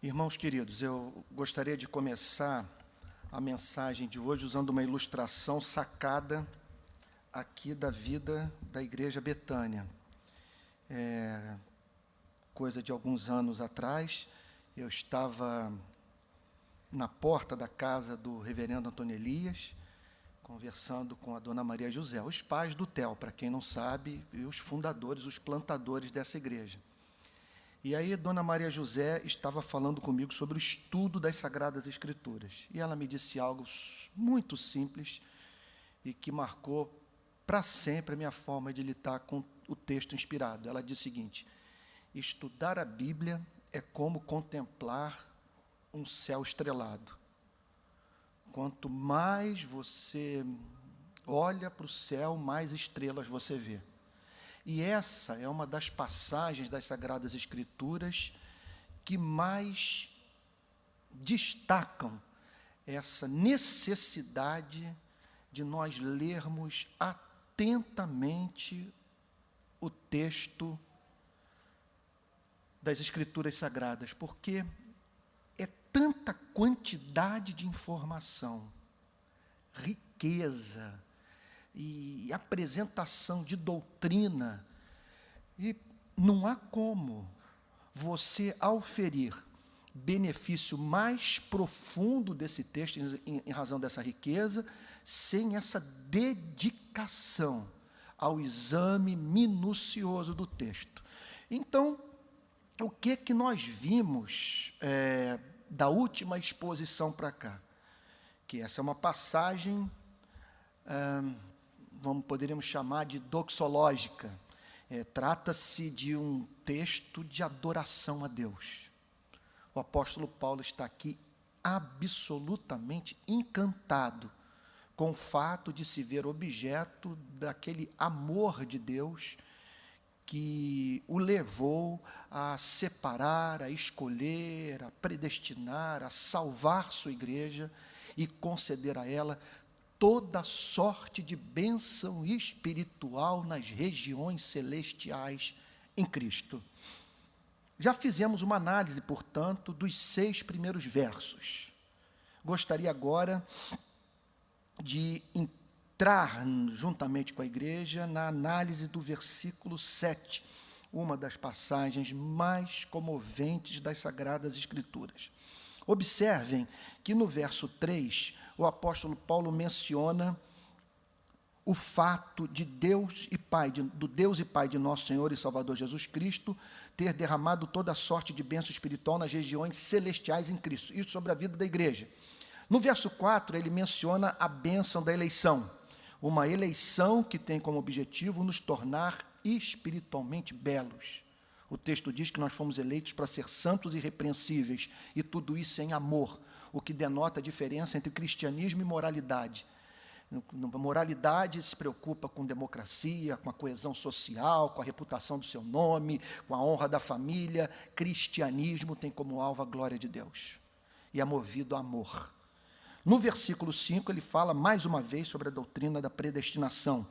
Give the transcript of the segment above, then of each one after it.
Irmãos queridos, eu gostaria de começar a mensagem de hoje usando uma ilustração sacada aqui da vida da Igreja Betânia. Coisa de alguns anos atrás, eu estava na porta da casa do reverendo Antônio Elias, conversando com a dona Maria José, os pais do TEL, para quem não sabe, e os fundadores, os plantadores dessa igreja. E aí, dona Maria José estava falando comigo sobre o estudo das Sagradas Escrituras. E ela me disse algo muito simples e que marcou para sempre a minha forma de lidar com o texto inspirado. Ela disse o seguinte: estudar a Bíblia é como contemplar um céu estrelado. Quanto mais você olha para o céu, mais estrelas você vê. E essa é uma das passagens das Sagradas Escrituras que mais destacam essa necessidade de nós lermos atentamente o texto das Escrituras Sagradas, porque é tanta quantidade de informação, riqueza, e apresentação de doutrina, e não há como você auferir benefício mais profundo desse texto, em razão dessa riqueza, sem essa dedicação ao exame minucioso do texto. Então, o que nós vimos da última exposição para cá? Que essa é uma passagem poderíamos chamar de doxológica. Trata-se de um texto de adoração a Deus. O apóstolo Paulo está aqui absolutamente encantado com o fato de se ver objeto daquele amor de Deus que o levou a separar, a escolher, a predestinar, a salvar sua igreja e conceder a ela toda sorte de bênção espiritual nas regiões celestiais em Cristo. Já fizemos uma análise, portanto, dos 6 primeiros versos. Gostaria agora de entrar, juntamente com a igreja, na análise do versículo 7, uma das passagens mais comoventes das Sagradas Escrituras. Observem que no verso 3, o apóstolo Paulo menciona o fato de Deus e Pai, do Deus e Pai de nosso Senhor e Salvador Jesus Cristo, ter derramado toda a sorte de bênção espiritual nas regiões celestiais em Cristo. Isso sobre a vida da igreja. No verso 4, ele menciona a bênção da eleição. Uma eleição que tem como objetivo nos tornar espiritualmente belos. O texto diz que nós fomos eleitos para ser santos e irrepreensíveis, e tudo isso em amor, o que denota a diferença entre cristianismo e moralidade. Moralidade se preocupa com democracia, com a coesão social, com a reputação do seu nome, com a honra da família. Cristianismo tem como alvo a glória de Deus, e é movido a amor. No versículo 5, ele fala mais uma vez sobre a doutrina da predestinação.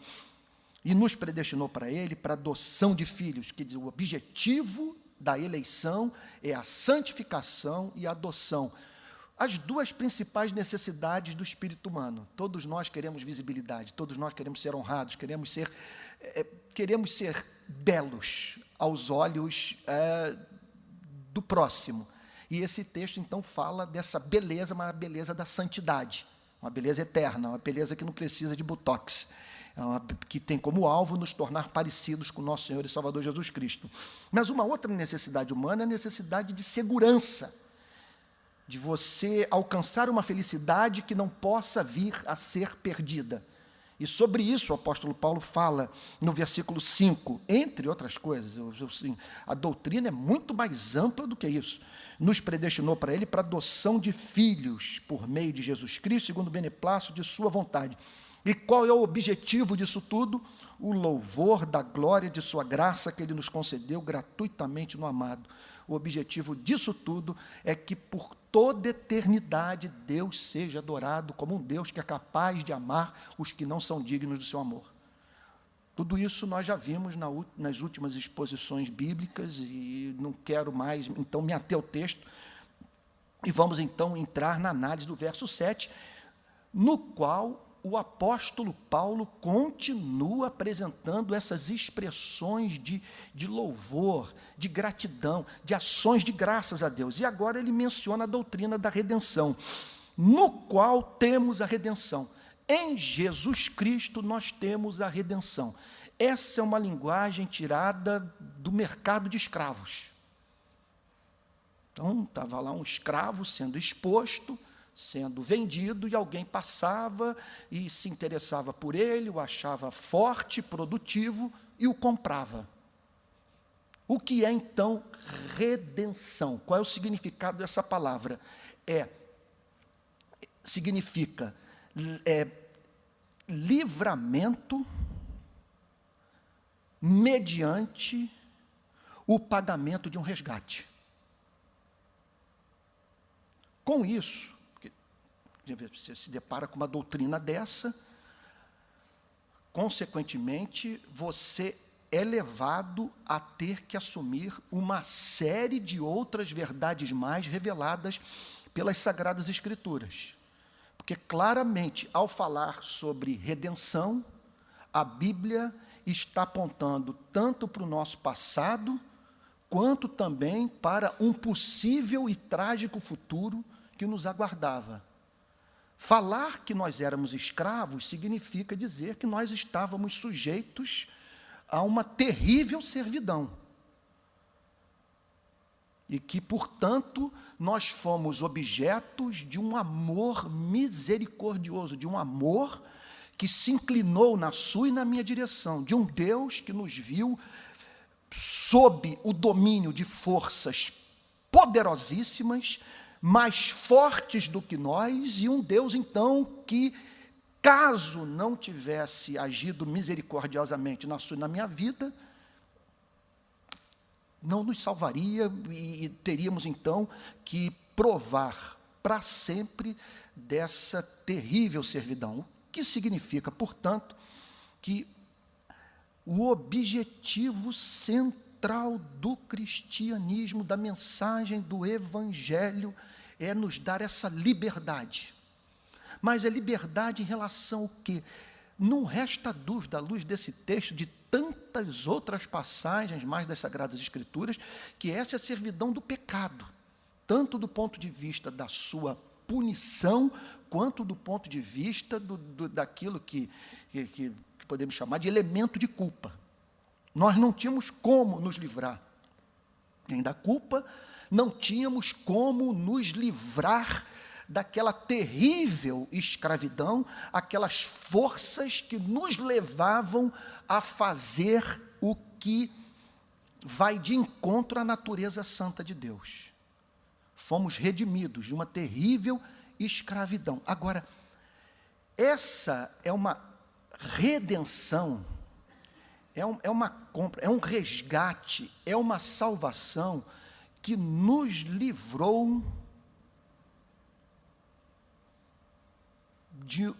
E nos predestinou para ele, para a adoção de filhos, que diz, o objetivo da eleição é a santificação e a adoção. As duas principais necessidades do espírito humano. Todos nós queremos visibilidade, todos nós queremos ser honrados, queremos ser belos aos olhos do próximo. E esse texto, então, fala dessa beleza, mas a beleza da santidade, uma beleza eterna, uma beleza que não precisa de botox, que tem como alvo nos tornar parecidos com o nosso Senhor e Salvador Jesus Cristo. Mas uma outra necessidade humana é a necessidade de segurança, de você alcançar uma felicidade que não possa vir a ser perdida. E sobre isso o apóstolo Paulo fala no versículo 5, entre outras coisas. A doutrina é muito mais ampla do que isso. Nos predestinou para ele para adoção de filhos por meio de Jesus Cristo, segundo o beneplácito de sua vontade. E qual é o objetivo disso tudo? O louvor da glória de sua graça que ele nos concedeu gratuitamente no amado. O objetivo disso tudo é que por toda eternidade Deus seja adorado como um Deus que é capaz de amar os que não são dignos do seu amor. Tudo isso nós já vimos nas últimas exposições bíblicas e não quero mais, então, me ater ao texto, E vamos então entrar na análise do verso 7, no qual o apóstolo Paulo continua apresentando essas expressões de louvor, de gratidão, de ações de graças a Deus. E agora ele menciona a doutrina da redenção, no qual temos a redenção. Em Jesus Cristo nós temos a redenção. Essa é uma linguagem tirada do mercado de escravos. Então, estava lá um escravo sendo exposto, sendo vendido, e alguém passava e se interessava por ele, o achava forte, produtivo, e o comprava. O que é, então, redenção? Qual é o significado dessa palavra? Significa livramento mediante o pagamento de um resgate. Com isso, você se depara com uma doutrina dessa, consequentemente, você é levado a ter que assumir uma série de outras verdades mais reveladas pelas Sagradas Escrituras. Porque, claramente, ao falar sobre redenção, a Bíblia está apontando tanto para o nosso passado, quanto também para um possível e trágico futuro que nos aguardava. Falar que nós éramos escravos significa dizer que nós estávamos sujeitos a uma terrível servidão. E que, portanto, nós fomos objetos de um amor misericordioso, de um amor que se inclinou na sua e na minha direção, de um Deus que nos viu sob o domínio de forças poderosíssimas, mais fortes do que nós, e um Deus, então, que, caso não tivesse agido misericordiosamente na sua e na minha vida, não nos salvaria, e teríamos, então, que provar para sempre dessa terrível servidão. O que significa, portanto, que o objetivo central do cristianismo, da mensagem do Evangelho, é nos dar essa liberdade. Mas é liberdade em relação ao quê? Não resta dúvida, à luz desse texto, de tantas outras passagens mais das Sagradas Escrituras, que essa é a servidão do pecado, tanto do ponto de vista da sua punição, quanto do ponto de vista daquilo que podemos chamar de elemento de culpa. Nós não tínhamos como nos livrar nem da culpa, não tínhamos como nos livrar daquela terrível escravidão, aquelas forças que nos levavam a fazer o que vai de encontro à natureza santa de Deus. Fomos redimidos de uma terrível escravidão. Agora, essa é uma redenção, é uma compra, é um resgate, é uma salvação que nos livrou de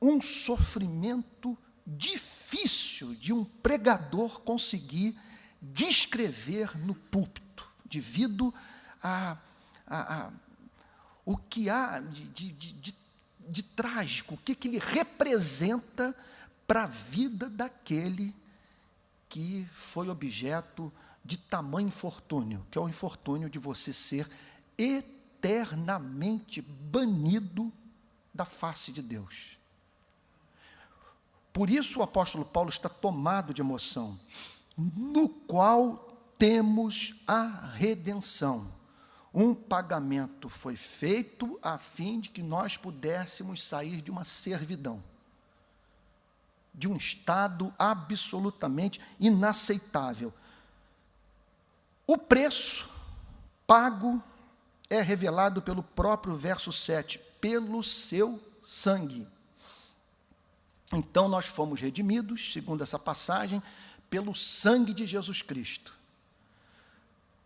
um sofrimento difícil de um pregador conseguir descrever no púlpito, devido o que há de trágico, o que ele representa para a vida daquele que foi objeto de tamanho infortúnio, que é o infortúnio de você ser eternamente banido da face de Deus. Por isso o apóstolo Paulo está tomado de emoção, no qual temos a redenção. Um pagamento foi feito a fim de que nós pudéssemos sair de uma servidão, de um estado absolutamente inaceitável. O preço pago é revelado pelo próprio verso 7, pelo seu sangue. Então nós fomos redimidos, segundo essa passagem, pelo sangue de Jesus Cristo.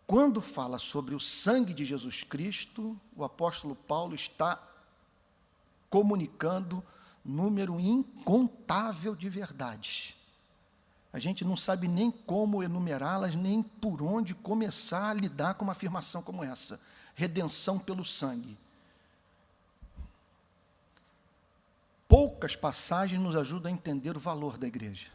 Quando fala sobre o sangue de Jesus Cristo, o apóstolo Paulo está comunicando número incontável de verdades. a gente não sabe nem como enumerá-las, nem por onde começar a lidar com uma afirmação como essa. Redenção pelo sangue. Poucas passagens nos ajudam a entender o valor da igreja.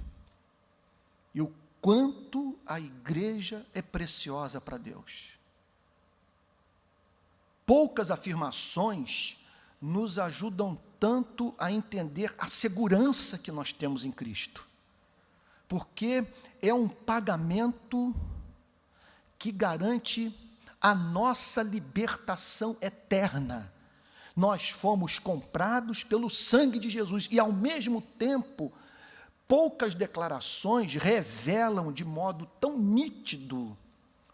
E o quanto a igreja é preciosa para Deus. Poucas afirmações nos ajudam tanto a entender a segurança que nós temos em Cristo. Porque é um pagamento que garante a nossa libertação eterna. Nós fomos comprados pelo sangue de Jesus e, ao mesmo tempo, poucas declarações revelam de modo tão nítido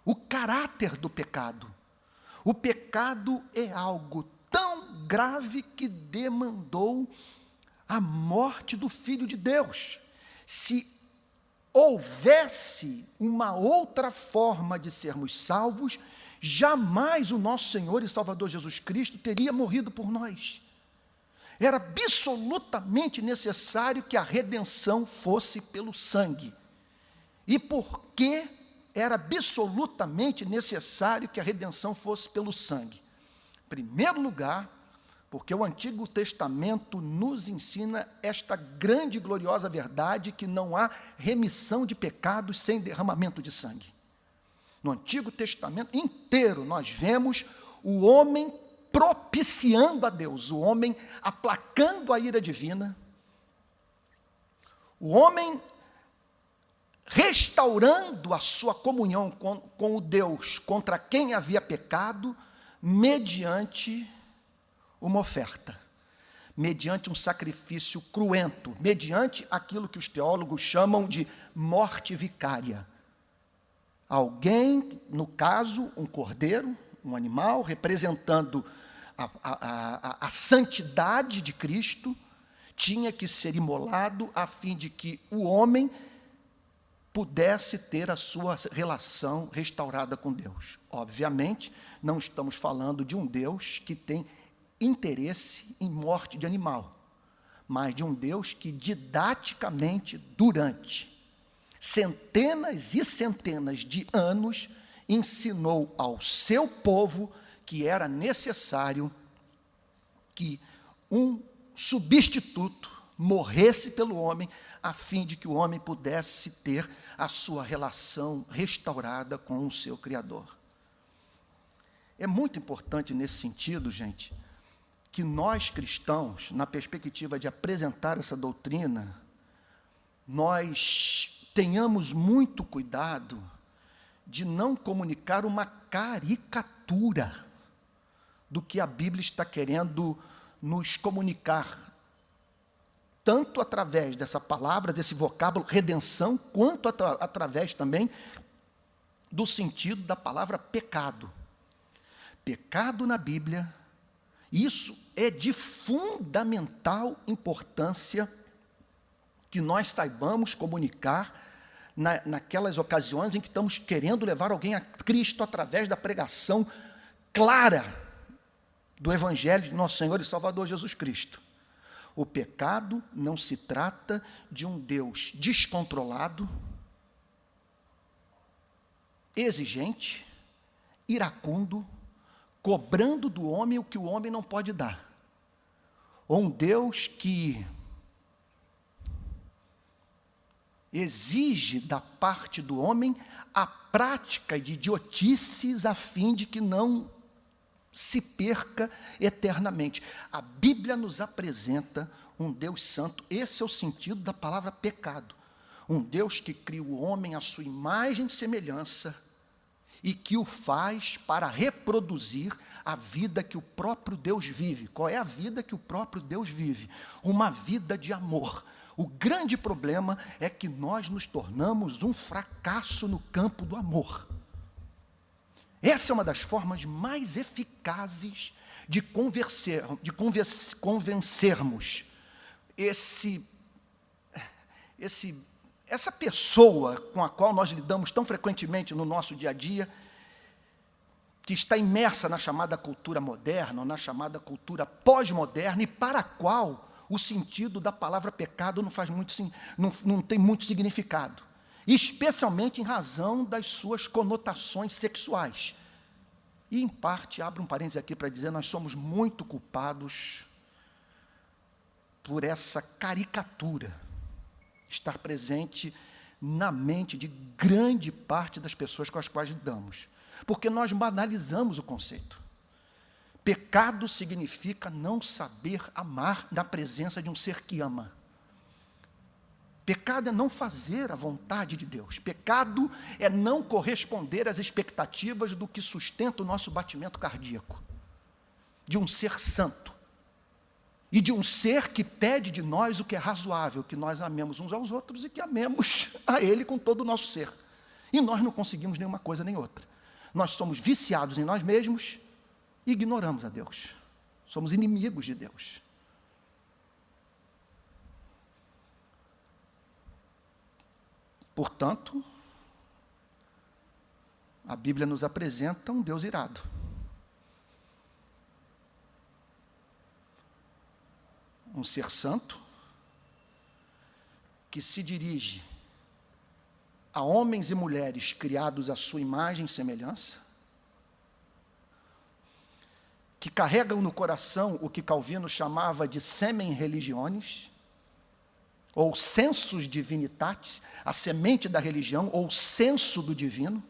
o caráter do pecado. O pecado é algo tão grave que demandou a morte do Filho de Deus. Se houvesse uma outra forma de sermos salvos, jamais o nosso Senhor e Salvador Jesus Cristo teria morrido por nós. Era absolutamente necessário que a redenção fosse pelo sangue. E por que era absolutamente necessário que a redenção fosse pelo sangue? Em primeiro lugar, porque o Antigo Testamento nos ensina esta grande e gloriosa verdade que não há remissão de pecados sem derramamento de sangue. No Antigo Testamento inteiro nós vemos o homem propiciando a Deus, o homem aplacando a ira divina, o homem restaurando a sua comunhão com o Deus contra quem havia pecado, mediante uma oferta, mediante um sacrifício cruento, mediante aquilo que os teólogos chamam de morte vicária. Alguém, no caso, um cordeiro, um animal, representando a santidade de Cristo, tinha que ser imolado a fim de que o homem pudesse ter a sua relação restaurada com Deus. Obviamente, não estamos falando de um Deus que tem interesse em morte de animal, mas de um Deus que didaticamente, durante centenas e centenas de anos, ensinou ao seu povo que era necessário que um substituto morresse pelo homem, a fim de que o homem pudesse ter a sua relação restaurada com o seu Criador. É muito importante nesse sentido, gente, que nós cristãos, na perspectiva de apresentar essa doutrina, nós tenhamos muito cuidado de não comunicar uma caricatura do que a Bíblia está querendo nos comunicar, tanto através dessa palavra, desse vocábulo, redenção, quanto através também do sentido da palavra pecado. Pecado na Bíblia, isso é de fundamental importância que nós saibamos comunicar naquelas ocasiões em que estamos querendo levar alguém a Cristo através da pregação clara do Evangelho de nosso Senhor e Salvador Jesus Cristo. O pecado não se trata de um Deus descontrolado, exigente, iracundo, cobrando do homem o que o homem não pode dar. Ou um Deus que exige da parte do homem a prática de idiotices a fim de que não se perca eternamente. A Bíblia nos apresenta um Deus santo, esse é o sentido da palavra pecado. Um Deus que cria o homem à sua imagem e semelhança e que o faz para reproduzir a vida que o próprio Deus vive. Qual é a vida que o próprio Deus vive? Uma vida de amor. O grande problema é que nós nos tornamos um fracasso no campo do amor. Essa é uma das formas mais eficazes de convencermos essa pessoa com a qual nós lidamos tão frequentemente no nosso dia a dia, que está imersa na chamada cultura moderna, ou na chamada cultura pós-moderna, e para a qual o sentido da palavra pecado não tem muito significado. especialmente em razão das suas conotações sexuais. E, em parte, abro um parênteses aqui para dizer, nós somos muito culpados por essa caricatura estar presente na mente de grande parte das pessoas com as quais lidamos. Porque nós banalizamos o conceito. Pecado significa não saber amar na presença de um ser que ama. Pecado é não fazer a vontade de Deus. Pecado é não corresponder às expectativas do que sustenta o nosso batimento cardíaco. De um ser santo. E de um ser que pede de nós o que é razoável, que nós amemos uns aos outros e que amemos a Ele com todo o nosso ser. E nós não conseguimos nenhuma coisa nem outra. Nós somos viciados em nós mesmos e ignoramos a Deus. Somos inimigos de Deus. Portanto, a Bíblia nos apresenta um Deus irado. Um ser santo, que se dirige a homens e mulheres criados à sua imagem e semelhança, que carregam no coração o que Calvino chamava de semen religionis, ou sensus divinitatis, a semente da religião, ou senso do divino,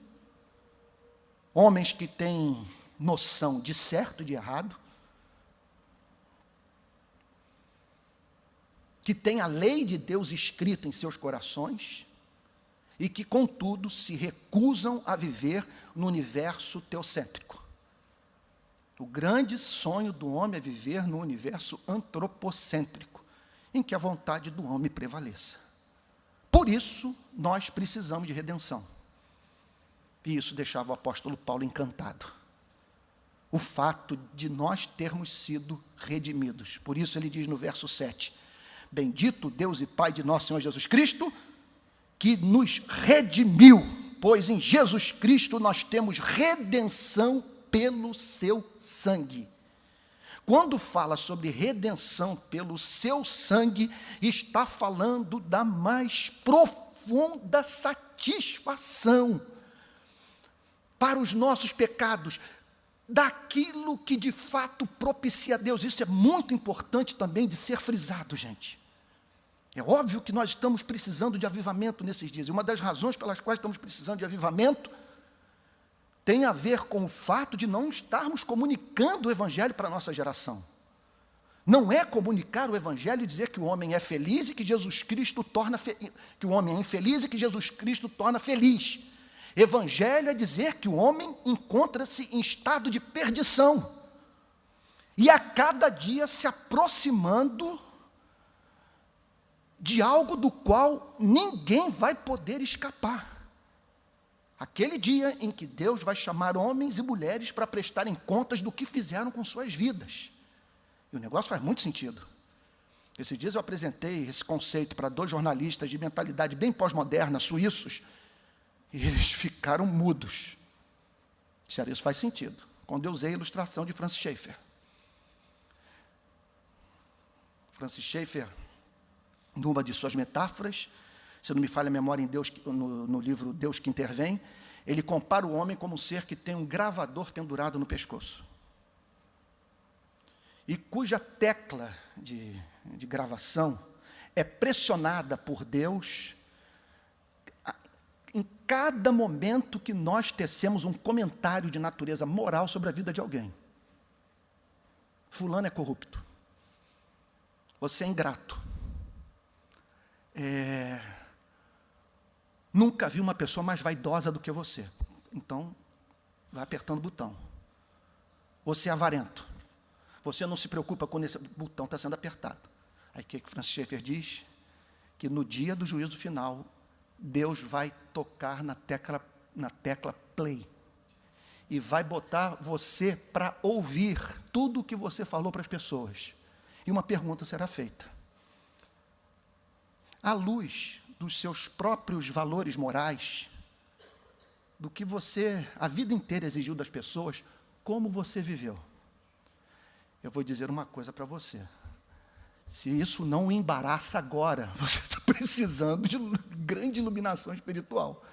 homens que têm noção de certo e de errado, que têm a lei de Deus escrita em seus corações, e que, contudo, se recusam a viver no universo teocêntrico. O grande sonho do homem é viver no universo antropocêntrico, em que a vontade do homem prevaleça. Por isso, nós precisamos de redenção. E isso deixava o apóstolo Paulo encantado. O fato de nós termos sido redimidos. Por isso ele diz no verso 7, bendito Deus e Pai de nosso Senhor Jesus Cristo, que nos redimiu, pois em Jesus Cristo nós temos redenção pelo seu sangue. Quando fala sobre redenção pelo seu sangue, está falando da mais profunda satisfação para os nossos pecados, daquilo que de fato propicia a Deus. Isso é muito importante também de ser frisado, gente. É óbvio que nós estamos precisando de avivamento nesses dias, e uma das razões pelas quais estamos precisando de avivamento tem a ver com o fato de não estarmos comunicando o Evangelho para a nossa geração. Não é comunicar o Evangelho e dizer que o homem é feliz e que Jesus Cristo torna que o homem é infeliz e que Jesus Cristo torna feliz. Evangelho é dizer que o homem encontra-se em estado de perdição e a cada dia se aproximando de algo do qual ninguém vai poder escapar. Aquele dia em que Deus vai chamar homens e mulheres para prestarem contas do que fizeram com suas vidas. E o negócio faz muito sentido. Esses dias eu apresentei esse conceito para 2 jornalistas de mentalidade bem pós-moderna, suíços, e eles ficaram mudos. Disseram, isso faz sentido. Quando eu usei a ilustração de Francis Schaeffer. Francis Schaeffer, numa de suas metáforas, se não me falha a memória em Deus, no livro Deus que Intervém, ele compara o homem como um ser que tem um gravador pendurado no pescoço. E cuja tecla de gravação é pressionada por Deus em cada momento que nós tecemos um comentário de natureza moral sobre a vida de alguém. Fulano é corrupto. Você é ingrato. Nunca vi uma pessoa mais vaidosa do que você. Então, vai apertando o botão. Você é avarento. Você não se preocupa quando esse botão está sendo apertado. Aí o que Francis Schaeffer diz? Que no dia do juízo final, Deus vai tocar na tecla play. E vai botar você para ouvir tudo o que você falou para as pessoas. E uma pergunta será feita. À luz dos seus próprios valores morais, do que você a vida inteira exigiu das pessoas, como você viveu? Eu vou dizer uma coisa para você. Se isso não o embaraça agora, você está precisando de grande iluminação espiritual.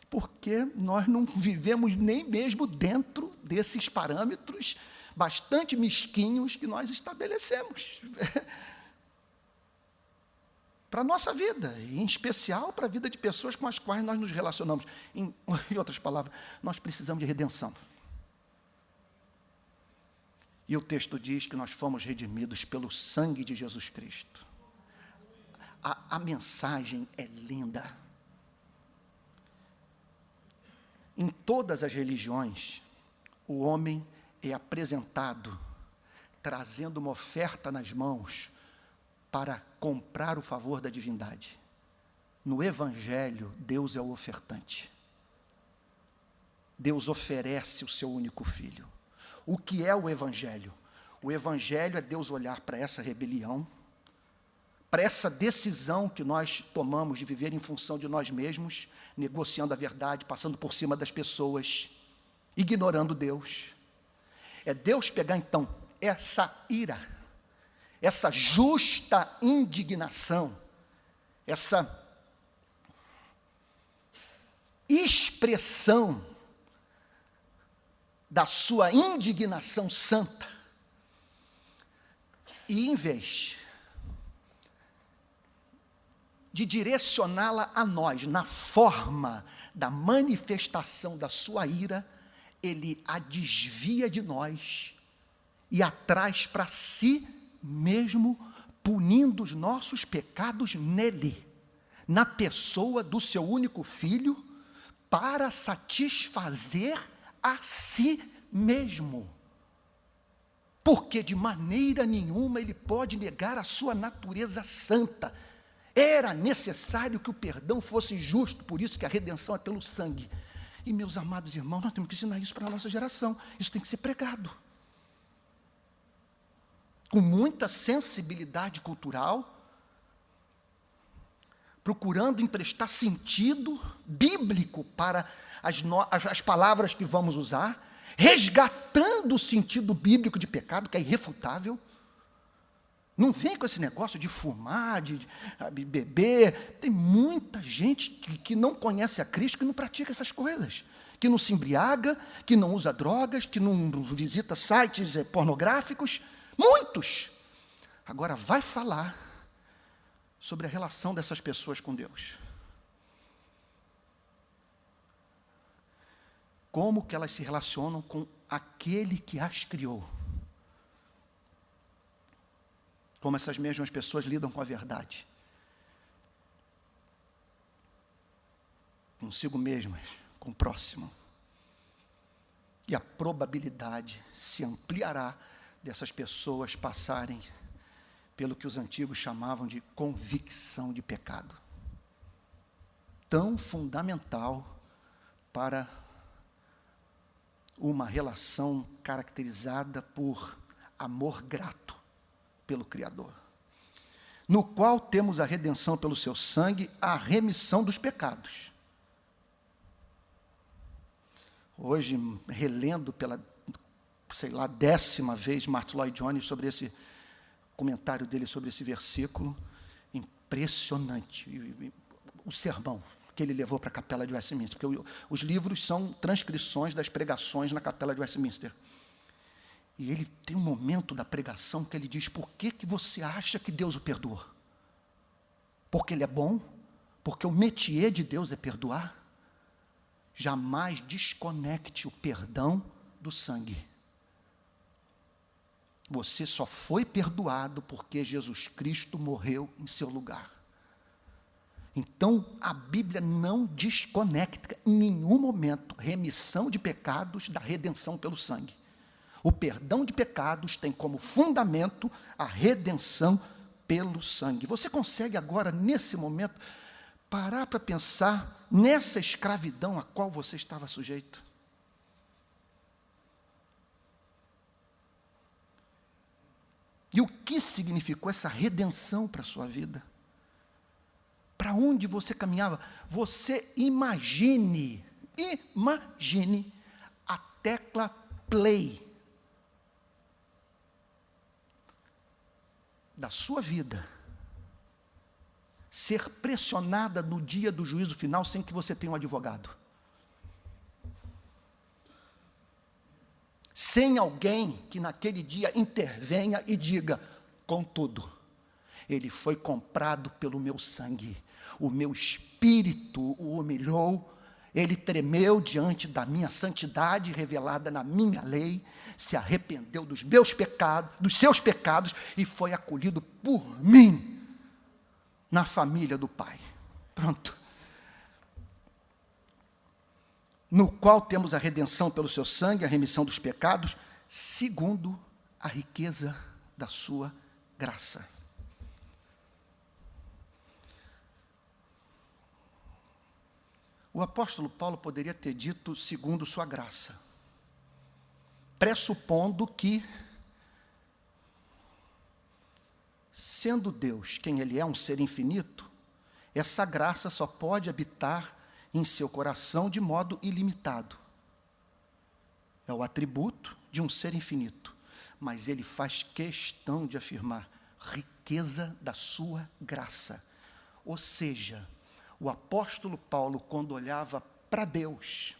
Porque nós não vivemos nem mesmo dentro desses parâmetros bastante mesquinhos que nós estabelecemos para a nossa vida, e em especial para a vida de pessoas com as quais nós nos relacionamos. Em outras palavras, nós precisamos de redenção. E o texto diz que nós fomos redimidos pelo sangue de Jesus Cristo. A mensagem é linda. Em todas as religiões, o homem é apresentado trazendo uma oferta nas mãos para comprar o favor da divindade. No Evangelho, Deus é o ofertante. Deus oferece o seu único filho. O que é o Evangelho? O Evangelho é Deus olhar para essa rebelião, para essa decisão que nós tomamos de viver em função de nós mesmos, negociando a verdade, passando por cima das pessoas, ignorando Deus. É Deus pegar, então, essa ira, essa justa indignação, essa expressão da sua indignação santa, e em vez de direcioná-la a nós, na forma da manifestação da sua ira, ele a desvia de nós e a traz para si mesmo, punindo os nossos pecados nele, na pessoa do seu único filho, para satisfazer a si mesmo. Porque de maneira nenhuma ele pode negar a sua natureza santa. Era necessário que o perdão fosse justo, por isso que a redenção é pelo sangue. E, meus amados irmãos, nós temos que ensinar isso para a nossa geração. Isso tem que ser pregado. Com muita sensibilidade cultural, procurando emprestar sentido bíblico para as palavras que vamos usar, resgatando o sentido bíblico de pecado, que é irrefutável. Não vem com esse negócio de fumar, de beber. Tem muita gente que não conhece a Cristo, que não pratica essas coisas, que não se embriaga, que não usa drogas, que não visita sites pornográficos. Muitos! Agora vai falar sobre a relação dessas pessoas com Deus. Como que elas se relacionam com aquele que as criou. Como essas mesmas pessoas lidam com a verdade. Consigo mesmas, com o próximo. E a probabilidade se ampliará dessas pessoas passarem pelo que os antigos chamavam de convicção de pecado. Tão fundamental para uma relação caracterizada por amor grato pelo Criador, no qual temos a redenção pelo seu sangue, a remissão dos pecados. Hoje, relendo pela, 10ª vez, Martin Lloyd Jones, sobre esse comentário dele sobre esse versículo, impressionante, o sermão que ele levou para a Capela de Westminster, porque os livros são transcrições das pregações na Capela de Westminster. E ele tem um momento da pregação que ele diz: por que você acha que Deus o perdoou? Porque ele é bom? Porque o métier de Deus é perdoar? Jamais desconecte o perdão do sangue. Você só foi perdoado porque Jesus Cristo morreu em seu lugar. Então, a Bíblia não desconecta em nenhum momento remissão de pecados da redenção pelo sangue. O perdão de pecados tem como fundamento a redenção pelo sangue. Você consegue agora, nesse momento, parar para pensar nessa escravidão a qual você estava sujeito? E o que significou essa redenção para a sua vida? Para onde você caminhava? Você imagine a tecla play da sua vida ser pressionada no dia do juízo final sem que você tenha um advogado. Sem alguém que naquele dia intervenha e diga: contudo, ele foi comprado pelo meu sangue, o meu espírito o humilhou, ele tremeu diante da minha santidade revelada na minha lei, se arrependeu dos meus pecados, dos seus pecados, e foi acolhido por mim na família do Pai. Pronto. No qual temos a redenção pelo seu sangue, a remissão dos pecados, segundo a riqueza da sua graça. O apóstolo Paulo poderia ter dito segundo sua graça, pressupondo que, sendo Deus quem Ele é, um ser infinito, essa graça só pode habitar em seu coração de modo ilimitado. É o atributo de um ser infinito, mas ele faz questão de afirmar riqueza da sua graça. Ou seja, o apóstolo Paulo, quando olhava para Deus,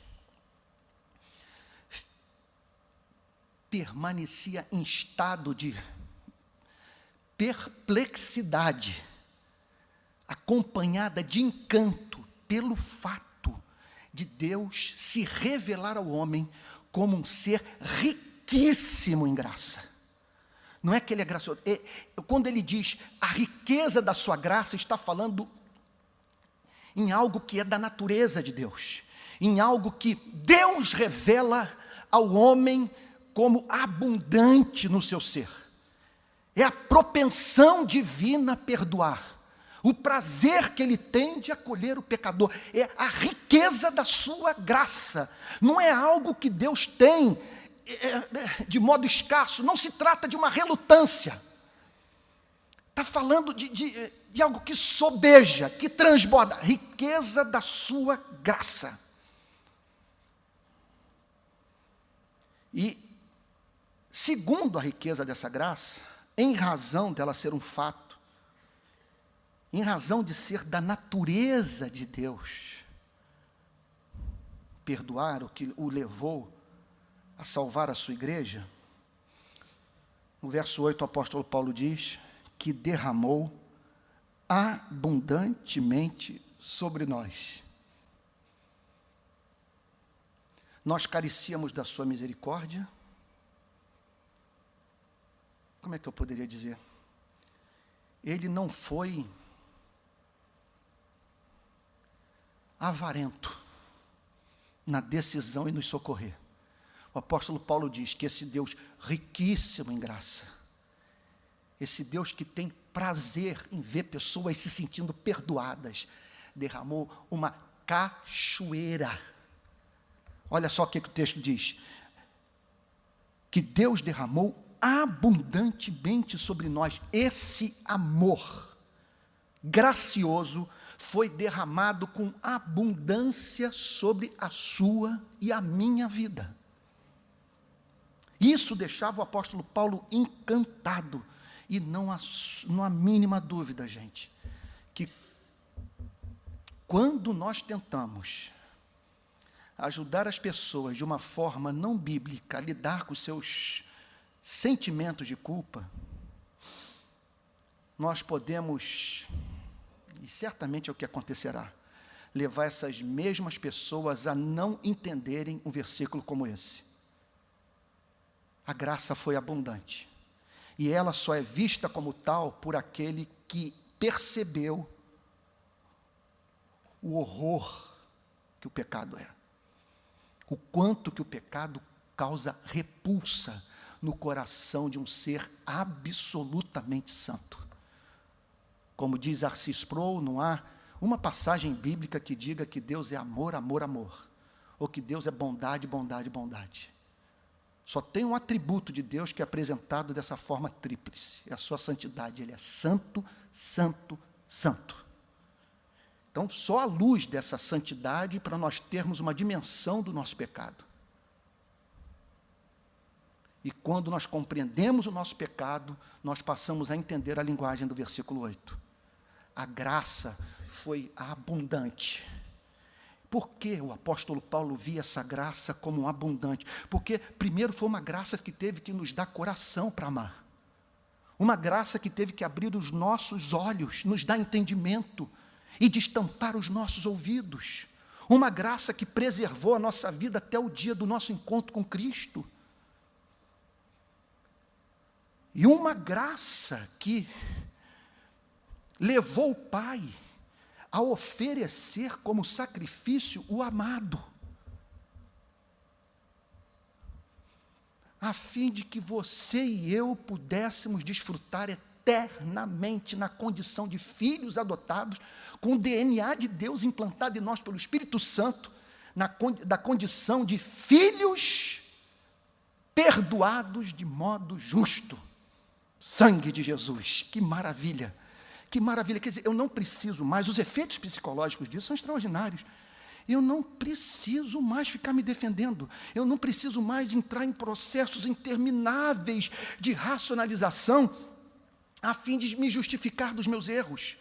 permanecia em estado de perplexidade, acompanhada de encanto, pelo fato de Deus se revelar ao homem como um ser riquíssimo em graça. Não é que ele é gracioso. Quando ele diz a riqueza da sua graça, está falando em algo que é da natureza de Deus, em algo que Deus revela ao homem como abundante no seu ser. É a propensão divina a perdoar. O prazer que ele tem de acolher o pecador, é a riqueza da sua graça. Não é algo que Deus tem de modo escasso, não se trata de uma relutância. Está falando de algo que sobeja, que transborda, riqueza da sua graça. E, segundo a riqueza dessa graça, em razão dela ser um fato, em razão de ser da natureza de Deus, perdoar o que o levou a salvar a sua igreja, no verso 8 o apóstolo Paulo diz que derramou abundantemente sobre nós. Nós carecíamos da sua misericórdia. Como é que eu poderia dizer? Ele não foi avarento na decisão em nos socorrer. O apóstolo Paulo diz que esse Deus riquíssimo em graça, esse Deus que tem prazer em ver pessoas se sentindo perdoadas, derramou uma cachoeira. Olha só o que o texto diz: que Deus derramou abundantemente sobre nós. Esse amor gracioso foi derramado com abundância sobre a sua e a minha vida. Isso deixava o apóstolo Paulo encantado. E não há mínima dúvida, gente, que quando nós tentamos ajudar as pessoas de uma forma não bíblica a lidar com seus sentimentos de culpa, nós podemos, e certamente é o que acontecerá, levar essas mesmas pessoas a não entenderem um versículo como esse. A graça foi abundante. E ela só é vista como tal por aquele que percebeu o horror que o pecado é. O quanto que o pecado causa repulsa no coração de um ser absolutamente santo. Como diz Arcis Sproul, não há uma passagem bíblica que diga que Deus é amor, amor, amor. Ou que Deus é bondade, bondade, bondade. Só tem um atributo de Deus que é apresentado dessa forma tríplice, é a sua santidade. Ele é santo, santo, santo. Então, só à luz dessa santidade para nós termos uma dimensão do nosso pecado. E quando nós compreendemos o nosso pecado, nós passamos a entender a linguagem do versículo 8. a graça foi abundante. Por que o apóstolo Paulo via essa graça como abundante? Porque, primeiro, foi uma graça que teve que nos dar coração para amar. Uma graça que teve que abrir os nossos olhos, nos dar entendimento e destampar os nossos ouvidos. Uma graça que preservou a nossa vida até o dia do nosso encontro com Cristo. E uma graça que levou o Pai a oferecer como sacrifício o amado, a fim de que você e eu pudéssemos desfrutar eternamente na condição de filhos adotados, com o DNA de Deus implantado em nós pelo Espírito Santo, da condição de filhos perdoados de modo justo. Sangue de Jesus, que maravilha! Que maravilha, quer dizer, eu não preciso mais, os efeitos psicológicos disso são extraordinários. Eu não preciso mais ficar me defendendo, eu não preciso mais entrar em processos intermináveis de racionalização, a fim de me justificar dos meus erros.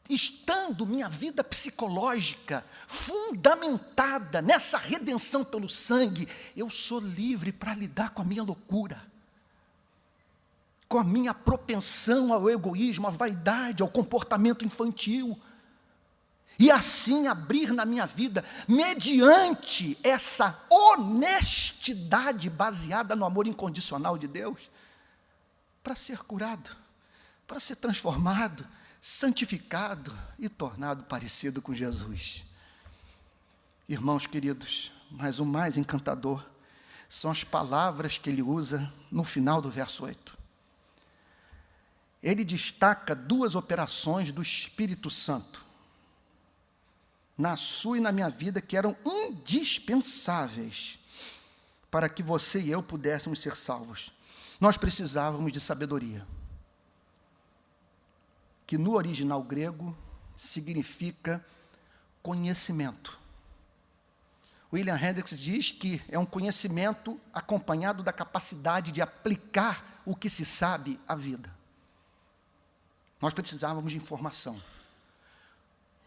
Estando minha vida psicológica fundamentada nessa redenção pelo sangue, eu sou livre para lidar com a minha loucura, com a minha propensão ao egoísmo, à vaidade, ao comportamento infantil, e assim abrir na minha vida, mediante essa honestidade baseada no amor incondicional de Deus, para ser curado, para ser transformado, santificado e tornado parecido com Jesus. Irmãos queridos, mas o mais encantador são as palavras que ele usa no final do verso 8. Ele destaca duas operações do Espírito Santo, na sua e na minha vida, que eram indispensáveis para que você e eu pudéssemos ser salvos. Nós precisávamos de sabedoria, que no original grego significa conhecimento. William Hendricks diz que é um conhecimento acompanhado da capacidade de aplicar o que se sabe à vida. Nós precisávamos de informação.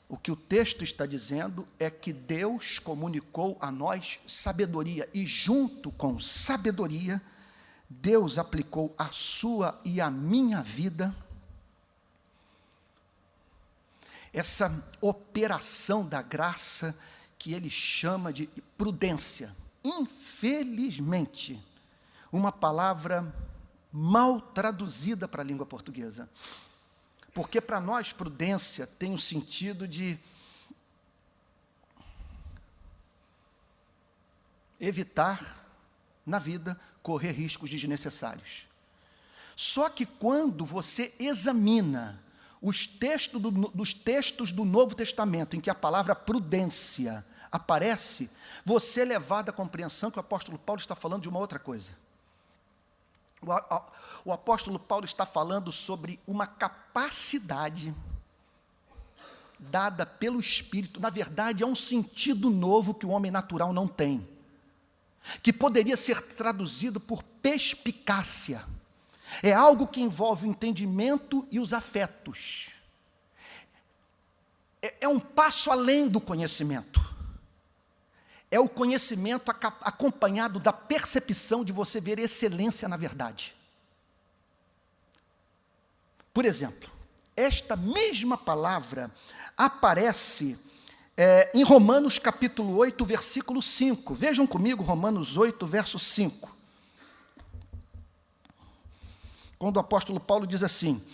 O que o texto está dizendo é que Deus comunicou a nós sabedoria, e junto com sabedoria, Deus aplicou a sua e a minha vida essa operação da graça que ele chama de prudência. Infelizmente, uma palavra mal traduzida para a língua portuguesa. Porque para nós prudência tem o sentido de evitar na vida correr riscos desnecessários. Só que quando você examina os textos do Novo Testamento em que a palavra prudência aparece, você é levado à compreensão que o apóstolo Paulo está falando de uma outra coisa. O apóstolo Paulo está falando sobre uma capacidade dada pelo Espírito. Na verdade, é um sentido novo que o homem natural não tem, que poderia ser traduzido por perspicácia. É algo que envolve o entendimento e os afetos. É um passo além do conhecimento. É o conhecimento acompanhado da percepção de você ver excelência na verdade. Por exemplo, esta mesma palavra aparece em Romanos capítulo 8, versículo 5. Vejam comigo Romanos 8, verso 5. Quando o apóstolo Paulo diz assim: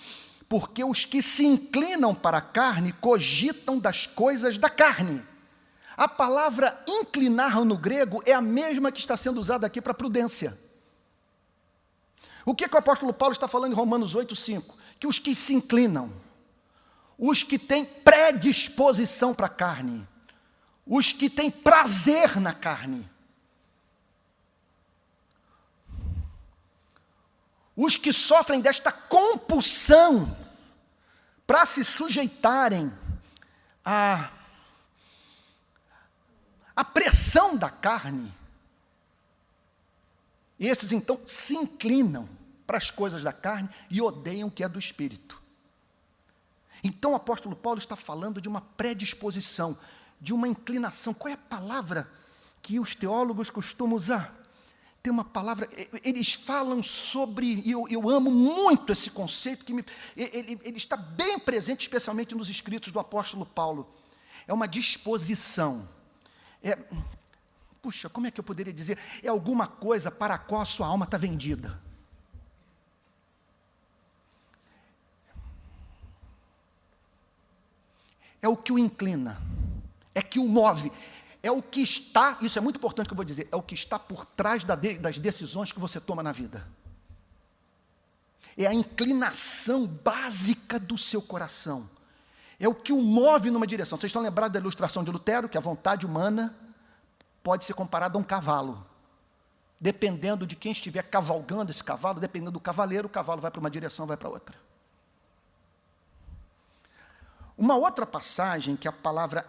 porque os que se inclinam para a carne cogitam das coisas da carne. A palavra inclinar no grego é a mesma que está sendo usada aqui para prudência. O que o apóstolo Paulo está falando em Romanos 8, 5? Que os que se inclinam, os que têm predisposição para a carne, os que têm prazer na carne, os que sofrem desta compulsão para se sujeitarem à pressão da carne, esses então se inclinam para as coisas da carne e odeiam o que é do Espírito. Então o apóstolo Paulo está falando de uma predisposição, de uma inclinação. Qual é a palavra que os teólogos costumam usar? Tem uma palavra, eles falam sobre, e eu amo muito esse conceito, ele está bem presente, especialmente nos escritos do apóstolo Paulo. É uma disposição. Puxa, como é que eu poderia dizer? É alguma coisa para a qual a sua alma está vendida. É o que o inclina, é que o move, é o que está, isso é muito importante que eu vou dizer, é o que está por trás das decisões que você toma na vida. É a inclinação básica do seu coração. É o que o move numa direção. Vocês estão lembrados da ilustração de Lutero, que a vontade humana pode ser comparada a um cavalo. Dependendo de quem estiver cavalgando esse cavalo, dependendo do cavaleiro, o cavalo vai para uma direção, vai para outra. Uma outra passagem, que a palavra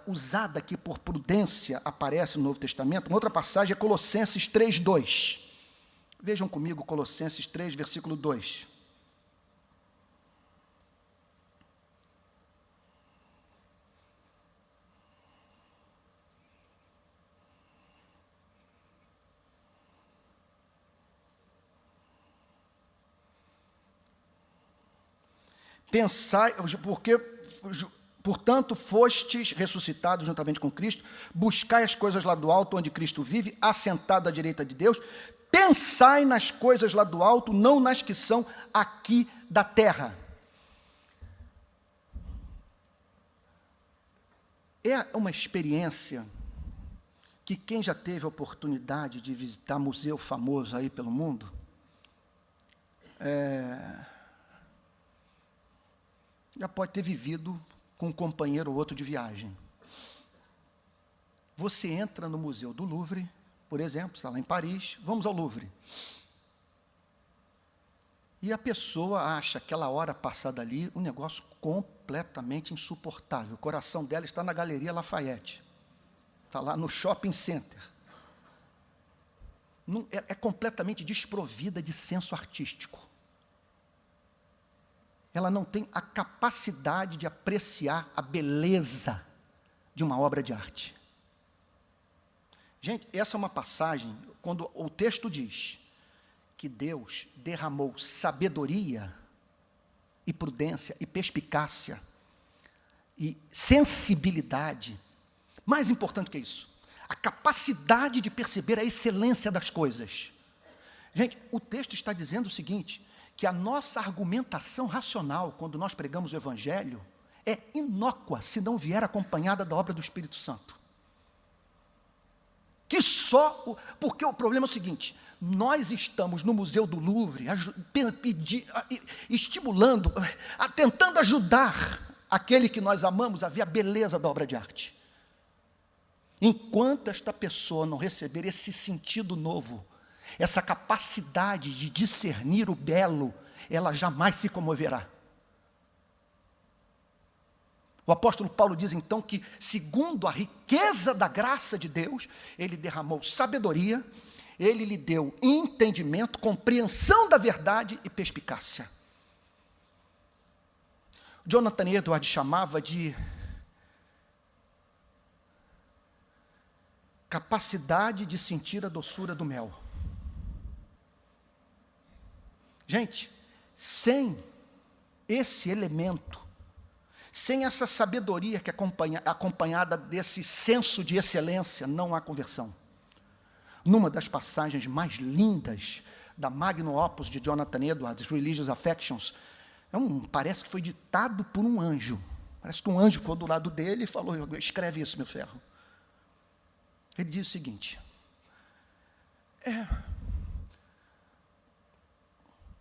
usada aqui por prudência aparece no Novo Testamento, uma outra passagem é Colossenses 3:2. Vejam comigo Colossenses 3, versículo 2. Pensai, porque, portanto, fostes ressuscitados juntamente com Cristo, buscai as coisas lá do alto, onde Cristo vive, assentado à direita de Deus, pensai nas coisas lá do alto, não nas que são aqui da terra. É uma experiência que quem já teve a oportunidade de visitar museu famoso aí pelo mundo, já pode ter vivido com um companheiro ou outro de viagem. Você entra no Museu do Louvre, por exemplo, está lá em Paris, vamos ao Louvre. E a pessoa acha aquela hora passada ali um negócio completamente insuportável. O coração dela está na Galeria Lafayette, está lá no Shopping Center. É completamente desprovida de senso artístico. Ela não tem a capacidade de apreciar a beleza de uma obra de arte. Gente, essa é uma passagem, quando o texto diz que Deus derramou sabedoria e prudência e perspicácia e sensibilidade, mais importante que isso, a capacidade de perceber a excelência das coisas. Gente, o texto está dizendo o seguinte, que a nossa argumentação racional, quando nós pregamos o Evangelho, é inócua, se não vier acompanhada da obra do Espírito Santo. Porque o problema é o seguinte, nós estamos no Museu do Louvre, estimulando, tentando ajudar aquele que nós amamos a ver a beleza da obra de arte. Enquanto esta pessoa não receber esse sentido novo, essa capacidade de discernir o belo, ela jamais se comoverá. O apóstolo Paulo diz então que, segundo a riqueza da graça de Deus, ele derramou sabedoria, ele lhe deu entendimento, compreensão da verdade e perspicácia. Jonathan Edwards chamava de capacidade de sentir a doçura do mel. Gente, sem esse elemento, sem essa sabedoria que é acompanhada desse senso de excelência, não há conversão. Numa das passagens mais lindas da Magnum Opus de Jonathan Edwards, Religious Affections, parece que foi ditado por um anjo. Parece que um anjo foi do lado dele e falou, escreve isso, meu ferro. Ele diz o seguinte,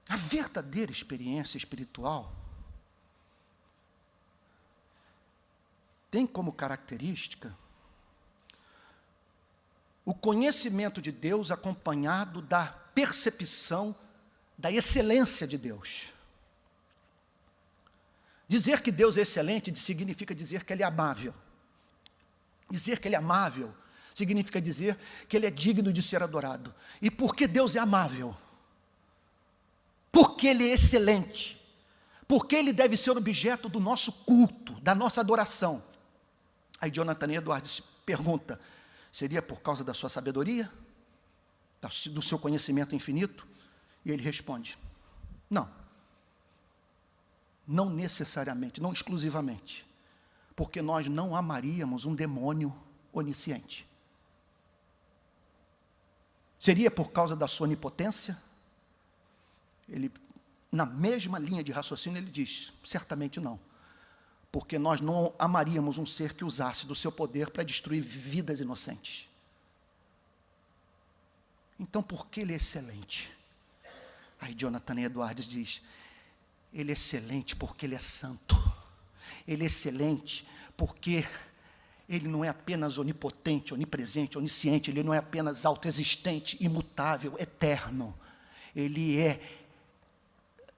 a verdadeira experiência espiritual tem como característica o conhecimento de Deus acompanhado da percepção da excelência de Deus. Dizer que Deus é excelente significa dizer que Ele é amável. Dizer que Ele é amável significa dizer que Ele é digno de ser adorado. E por que Deus é amável? Porque Ele é excelente. Porque ele deve ser objeto do nosso culto, da nossa adoração. Aí Jonathan Edwards pergunta, seria por causa da sua sabedoria? Do seu conhecimento infinito? E ele responde, não. Não necessariamente, não exclusivamente. Porque nós não amaríamos um demônio onisciente. Seria por causa da sua onipotência? Ele, na mesma linha de raciocínio, ele diz, certamente não. Porque nós não amaríamos um ser que usasse do seu poder para destruir vidas inocentes. Então, por que ele é excelente? Aí Jonathan Edwards diz, ele é excelente porque ele é santo. Ele é excelente porque ele não é apenas onipotente, onipresente, onisciente, ele não é apenas autoexistente, imutável, eterno. Ele é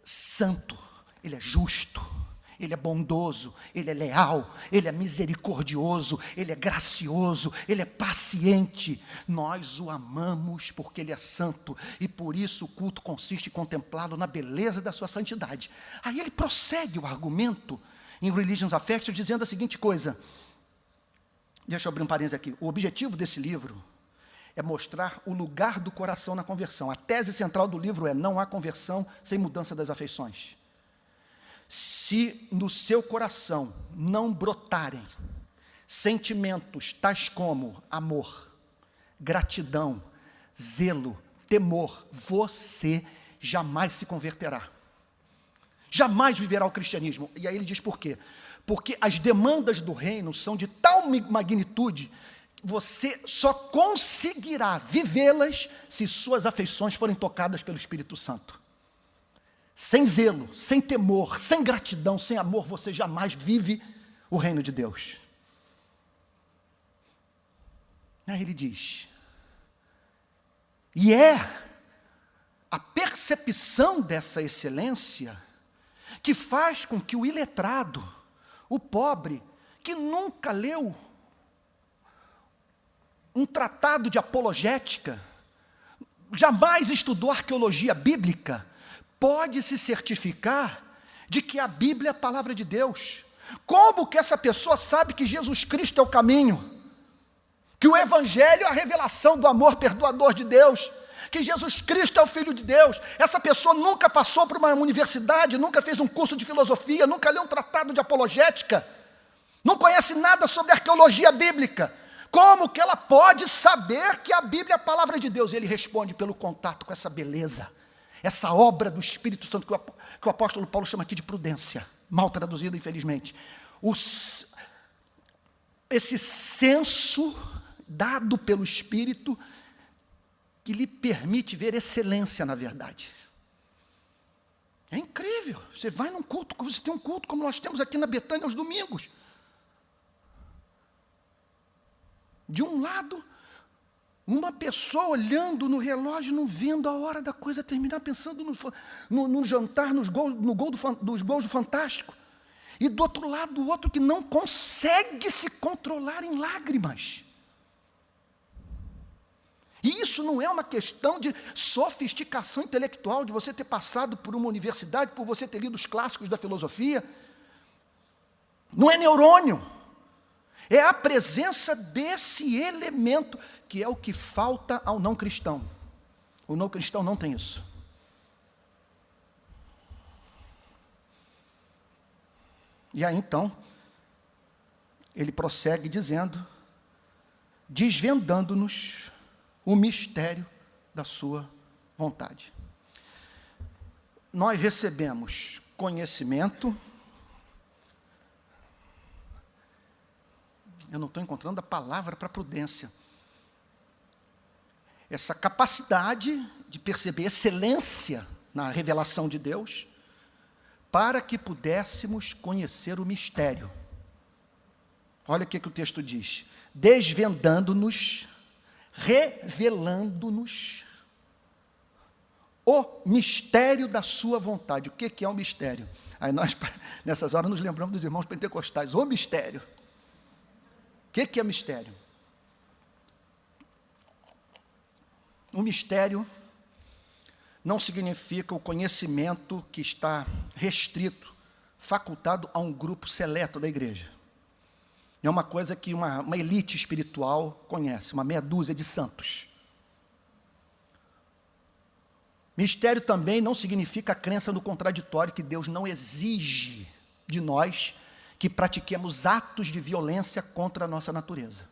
santo, ele é justo, ele é bondoso, ele é leal, ele é misericordioso, ele é gracioso, ele é paciente. Nós o amamos porque ele é santo e por isso o culto consiste em contemplá-lo na beleza da sua santidade. Aí ele prossegue o argumento em Religions Affection dizendo a seguinte coisa, deixa eu abrir um parênteses aqui, o objetivo desse livro é mostrar o lugar do coração na conversão. A tese central do livro é, não há conversão sem mudança das afeições. Se no seu coração não brotarem sentimentos tais como amor, gratidão, zelo, temor, você jamais se converterá. Jamais viverá o cristianismo. E aí ele diz por quê? Porque as demandas do reino são de tal magnitude, você só conseguirá vivê-las se suas afeições forem tocadas pelo Espírito Santo. Sem zelo, sem temor, sem gratidão, sem amor, você jamais vive o reino de Deus. Aí ele diz, e é a percepção dessa excelência que faz com que o iletrado, o pobre, que nunca leu um tratado de apologética, jamais estudou arqueologia bíblica, pode se certificar de que a Bíblia é a palavra de Deus. Como que essa pessoa sabe que Jesus Cristo é o caminho? Que o Evangelho é a revelação do amor perdoador de Deus? Que Jesus Cristo é o Filho de Deus? Essa pessoa nunca passou por uma universidade, nunca fez um curso de filosofia, nunca leu um tratado de apologética, não conhece nada sobre arqueologia bíblica. Como que ela pode saber que a Bíblia é a palavra de Deus? E ele responde pelo contato com essa beleza, essa obra do Espírito Santo, que o apóstolo Paulo chama aqui de prudência, mal traduzido, infelizmente. Esse senso dado pelo Espírito, que lhe permite ver excelência na verdade. É incrível, você vai num culto, você tem um culto como nós temos aqui na Betânia aos domingos. De um lado, uma pessoa olhando no relógio, não vendo a hora da coisa terminar, pensando no jantar, dos gols do Fantástico. E do outro lado, o outro que não consegue se controlar em lágrimas. E isso não é uma questão de sofisticação intelectual, de você ter passado por uma universidade, por você ter lido os clássicos da filosofia. Não é neurônio. É a presença desse elemento, que é o que falta ao não cristão. O não cristão não tem isso. E aí então, ele prossegue dizendo, desvendando-nos o mistério da sua vontade. Nós recebemos conhecimento. Eu não estou encontrando a palavra para prudência. Essa capacidade de perceber excelência na revelação de Deus, para que pudéssemos conhecer o mistério. Olha o que o texto diz. Desvendando-nos, revelando-nos o mistério da sua vontade. O que é o mistério? Aí nós, nessas horas, nos lembramos dos irmãos pentecostais. O mistério. O que é mistério? O mistério não significa o conhecimento que está restrito facultado a um grupo seleto da igreja. É uma coisa que uma elite espiritual conhece, uma meia dúzia de santos. Mistério também não significa a crença no contraditório, que Deus não exige de nós que pratiquemos atos de violência contra a nossa natureza.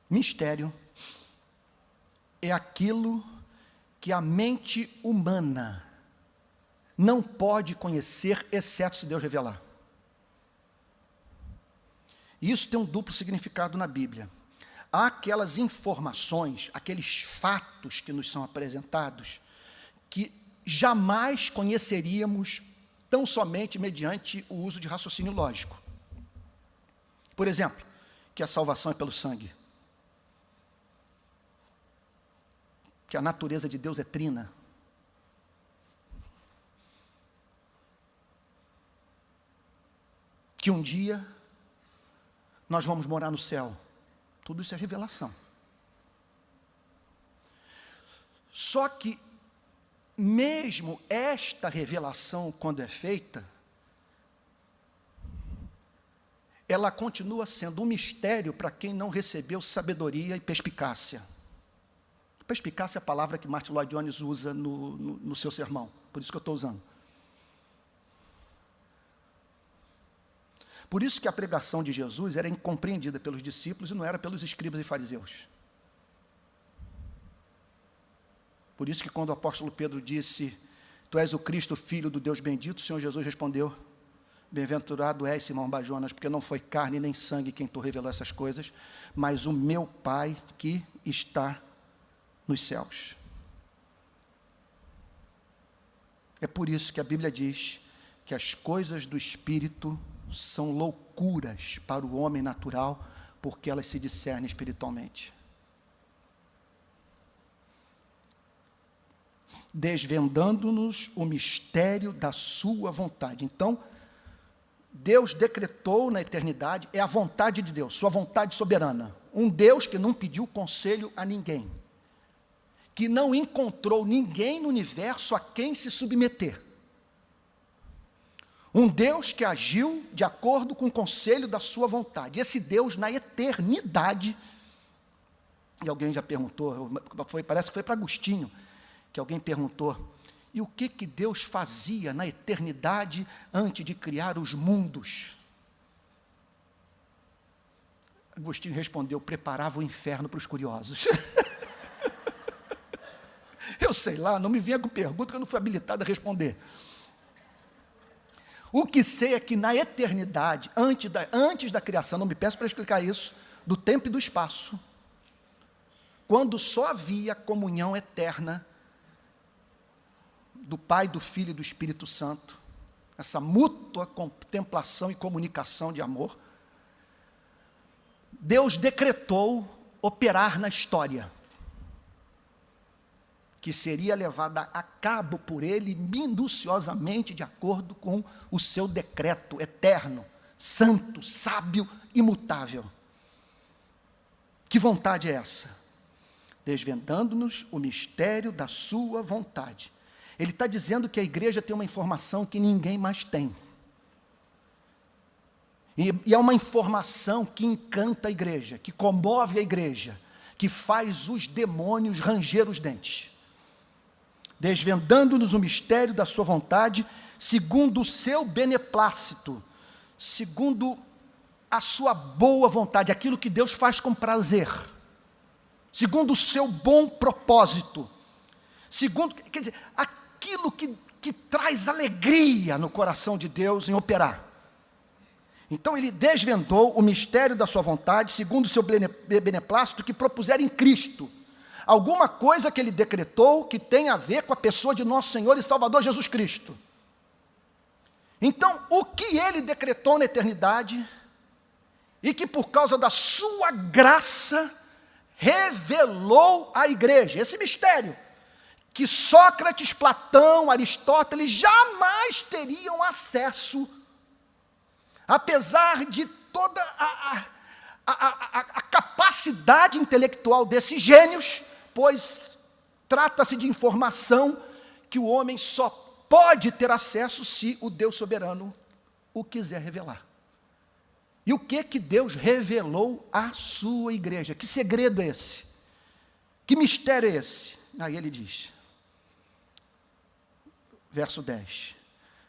Mistério é aquilo que a mente humana não pode conhecer, exceto se Deus revelar. Isso tem um duplo significado na Bíblia. Há aquelas informações, aqueles fatos que nos são apresentados, que jamais conheceríamos tão somente mediante o uso de raciocínio lógico. Por exemplo, que a salvação é pelo sangue. Que a natureza de Deus é trina. Que um dia nós vamos morar no céu. Tudo isso é revelação. Só que, mesmo esta revelação, quando é feita, ela continua sendo um mistério para quem não recebeu sabedoria e perspicácia. Perspicácia é a palavra que Martin Lloyd Jones usa no seu sermão, por isso que eu estou usando. Por isso que a pregação de Jesus era incompreendida pelos discípulos e não era pelos escribas e fariseus. Por isso que quando o apóstolo Pedro disse, tu és o Cristo, filho do Deus bendito, o Senhor Jesus respondeu, bem-aventurado és, Simão Bajonas, porque não foi carne nem sangue quem tu revelou essas coisas, mas o meu Pai que está nos céus. É por isso que a Bíblia diz que as coisas do Espírito são loucuras para o homem natural, porque elas se discernem espiritualmente. Desvendando-nos o mistério da sua vontade. Então, Deus decretou na eternidade, é a vontade de Deus, sua vontade soberana. Um Deus que não pediu conselho a ninguém, que não encontrou ninguém no universo a quem se submeter. Um Deus que agiu de acordo com o conselho da sua vontade. Esse Deus, na eternidade, e alguém já perguntou, parece que foi para Agostinho, que alguém perguntou, e o que Deus fazia na eternidade antes de criar os mundos? Agostinho respondeu, preparava o inferno para os curiosos. Eu sei lá, não me venha com pergunta que eu não fui habilitado a responder. O que sei é que na eternidade, antes da criação, não me peço para explicar isso, do tempo e do espaço, quando só havia comunhão eterna do Pai, do Filho e do Espírito Santo, essa mútua contemplação e comunicação de amor, Deus decretou operar na história, que seria levada a cabo por ele minuciosamente de acordo com o seu decreto eterno, santo, sábio, imutável. Que vontade é essa? Desvendando-nos o mistério da sua vontade. Ele está dizendo que a igreja tem uma informação que ninguém mais tem. E é uma informação que encanta a igreja, que comove a igreja, que faz os demônios ranger os dentes. Desvendando-nos o mistério da sua vontade, segundo o seu beneplácito, segundo a sua boa vontade, aquilo que Deus faz com prazer, segundo o seu bom propósito, segundo, quer dizer, aquilo que traz alegria no coração de Deus em operar. Então ele desvendou o mistério da sua vontade, segundo o seu beneplácito, que propuseram em Cristo, alguma coisa que ele decretou que tem a ver com a pessoa de nosso Senhor e Salvador Jesus Cristo. Então, o que ele decretou na eternidade, e que por causa da sua graça, revelou à igreja, esse mistério, que Sócrates, Platão, Aristóteles jamais teriam acesso, apesar de toda a capacidade intelectual desses gênios, pois trata-se de informação que o homem só pode ter acesso se o Deus soberano o quiser revelar. E o que Deus revelou à sua igreja? Que segredo é esse? Que mistério é esse? Aí ele diz, verso 10,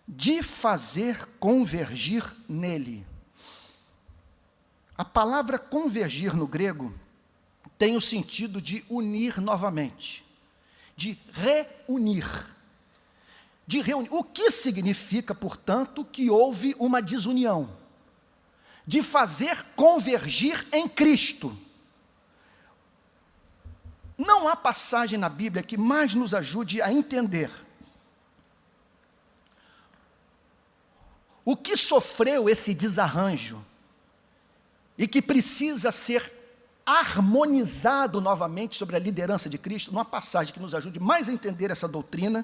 de fazer convergir nele. A palavra convergir no grego tem o sentido de unir novamente, de reunir. O que significa, portanto, que houve uma desunião? De fazer convergir em Cristo. Não há passagem na Bíblia que mais nos ajude a entender o que sofreu esse desarranjo e que precisa ser harmonizado novamente sobre a liderança de Cristo. Não há passagem que nos ajude mais a entender essa doutrina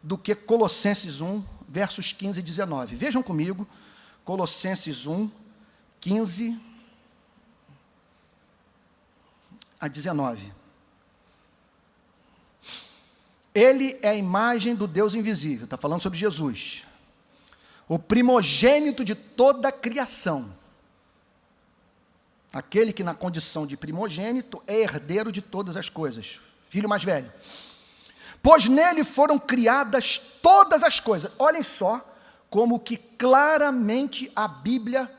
do que Colossenses 1, versos 15 e 19. Vejam comigo, Colossenses 1, 15 a 19. Ele é a imagem do Deus invisível, está falando sobre Jesus, o primogênito de toda a criação, aquele que na condição de primogênito é herdeiro de todas as coisas, filho mais velho, pois nele foram criadas todas as coisas. Olhem só como que claramente a Bíblia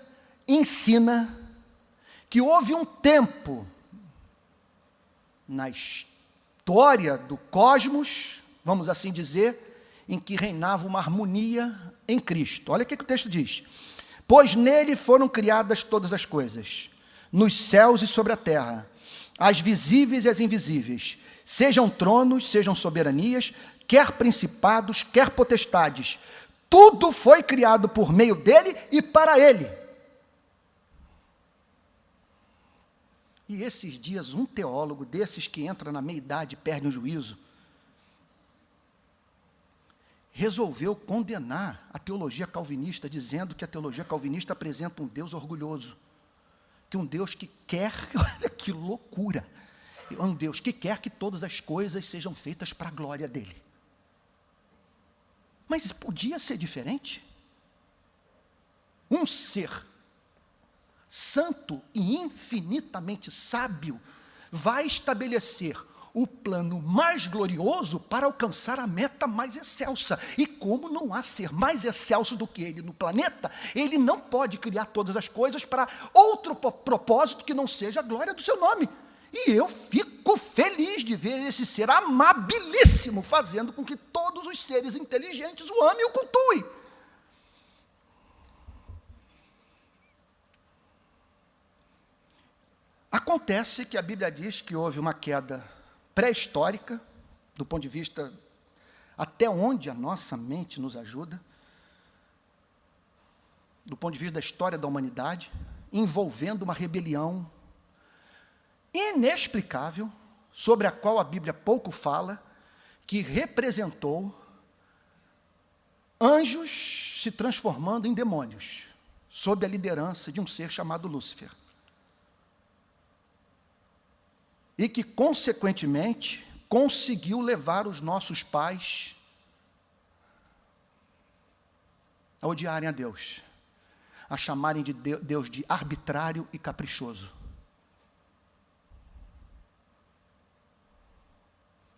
ensina que houve um tempo na história do cosmos, vamos assim dizer, em que reinava uma harmonia em Cristo. Olha o que o texto diz: pois nele foram criadas todas as coisas, nos céus e sobre a terra, as visíveis e as invisíveis, sejam tronos, sejam soberanias, quer principados, quer potestades, tudo foi criado por meio dele e para ele. E esses dias, um teólogo desses que entra na meia-idade e perde o juízo, resolveu condenar a teologia calvinista, dizendo que a teologia calvinista apresenta um Deus orgulhoso, que um Deus que quer, olha que loucura, um Deus que quer que todas as coisas sejam feitas para a glória dele. Mas podia ser diferente? Um ser santo e infinitamente sábio vai estabelecer o plano mais glorioso para alcançar a meta mais excelsa. E como não há ser mais excelso do que ele no planeta, ele não pode criar todas as coisas para outro propósito que não seja a glória do seu nome. E eu fico feliz de ver esse ser amabilíssimo fazendo com que todos os seres inteligentes o amem e o cultuem. Acontece que a Bíblia diz que houve uma queda pré-histórica, do ponto de vista até onde a nossa mente nos ajuda, do ponto de vista da história da humanidade, envolvendo uma rebelião inexplicável, sobre a qual a Bíblia pouco fala, que representou anjos se transformando em demônios, sob a liderança de um ser chamado Lúcifer. E que, consequentemente, conseguiu levar os nossos pais a odiarem a Deus, a chamarem de Deus de arbitrário e caprichoso.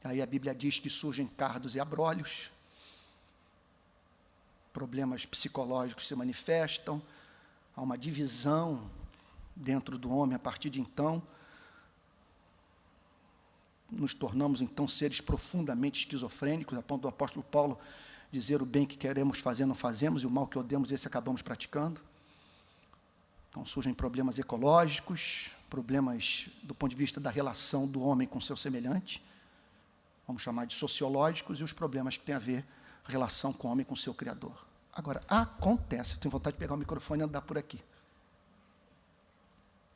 Aí a Bíblia diz que surgem cardos e abrolhos, problemas psicológicos se manifestam, há uma divisão dentro do homem a partir de então. Nos tornamos, então, seres profundamente esquizofrênicos, a ponto do apóstolo Paulo dizer: o bem que queremos fazer não fazemos, e o mal que odiamos, esse acabamos praticando. Então, surgem problemas ecológicos, problemas do ponto de vista da relação do homem com seu semelhante, vamos chamar de sociológicos, e os problemas que têm a ver a relação com o homem com seu Criador. Agora, acontece, eu tenho vontade de pegar o microfone e andar por aqui.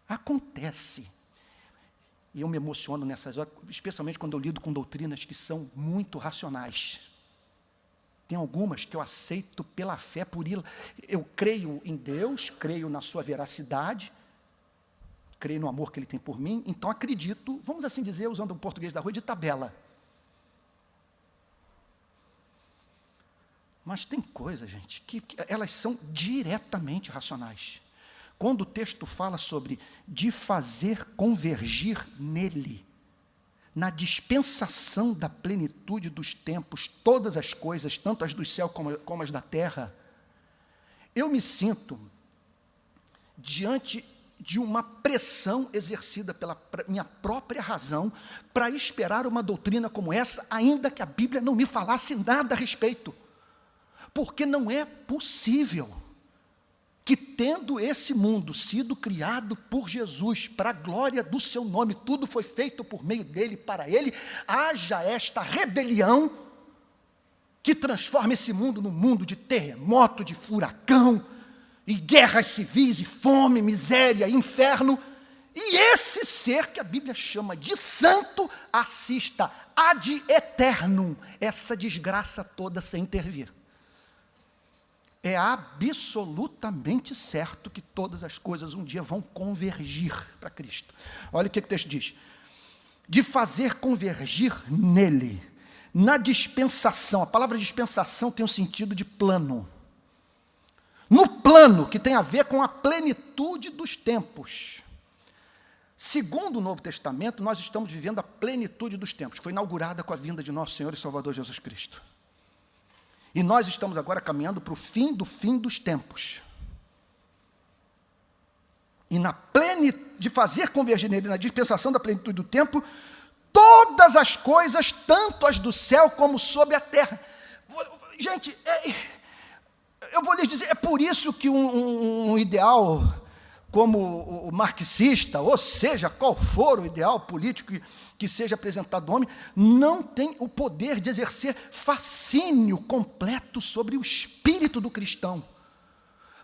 Acontece. E eu me emociono nessas horas, especialmente quando eu lido com doutrinas que são muito racionais. Tem algumas que eu aceito pela fé por ir. Eu creio em Deus, creio na sua veracidade, creio no amor que ele tem por mim, então acredito, vamos assim dizer, usando o português da rua, de tabela. Mas tem coisas, gente, que elas são diretamente racionais. Quando o texto fala sobre de fazer convergir nele, na dispensação da plenitude dos tempos, todas as coisas, tanto as do céu como as da terra, eu me sinto diante de uma pressão exercida pela minha própria razão para esperar uma doutrina como essa, ainda que a Bíblia não me falasse nada a respeito. Porque não é possível que, tendo esse mundo sido criado por Jesus, para a glória do seu nome, tudo foi feito por meio dele, para ele, haja esta rebelião que transforma esse mundo num mundo de terremoto, de furacão, e guerras civis, e fome, miséria, inferno, e esse ser que a Bíblia chama de santo, assista ad eternum, essa desgraça toda sem intervir. É absolutamente certo que todas as coisas um dia vão convergir para Cristo. Olha o que o texto diz. De fazer convergir nele, na dispensação. A palavra dispensação tem um sentido de plano. No plano que tem a ver com a plenitude dos tempos. Segundo o Novo Testamento, nós estamos vivendo a plenitude dos tempos, que foi inaugurada com a vinda de nosso Senhor e Salvador Jesus Cristo. E nós estamos agora caminhando para o fim dos tempos. E de fazer convergir nele, na dispensação da plenitude do tempo, todas as coisas, tanto as do céu como sobre a terra. Gente, eu vou lhes dizer, é por isso que um ideal como o marxista, ou seja, qual for o ideal político que seja apresentado ao homem, não tem o poder de exercer fascínio completo sobre o espírito do cristão.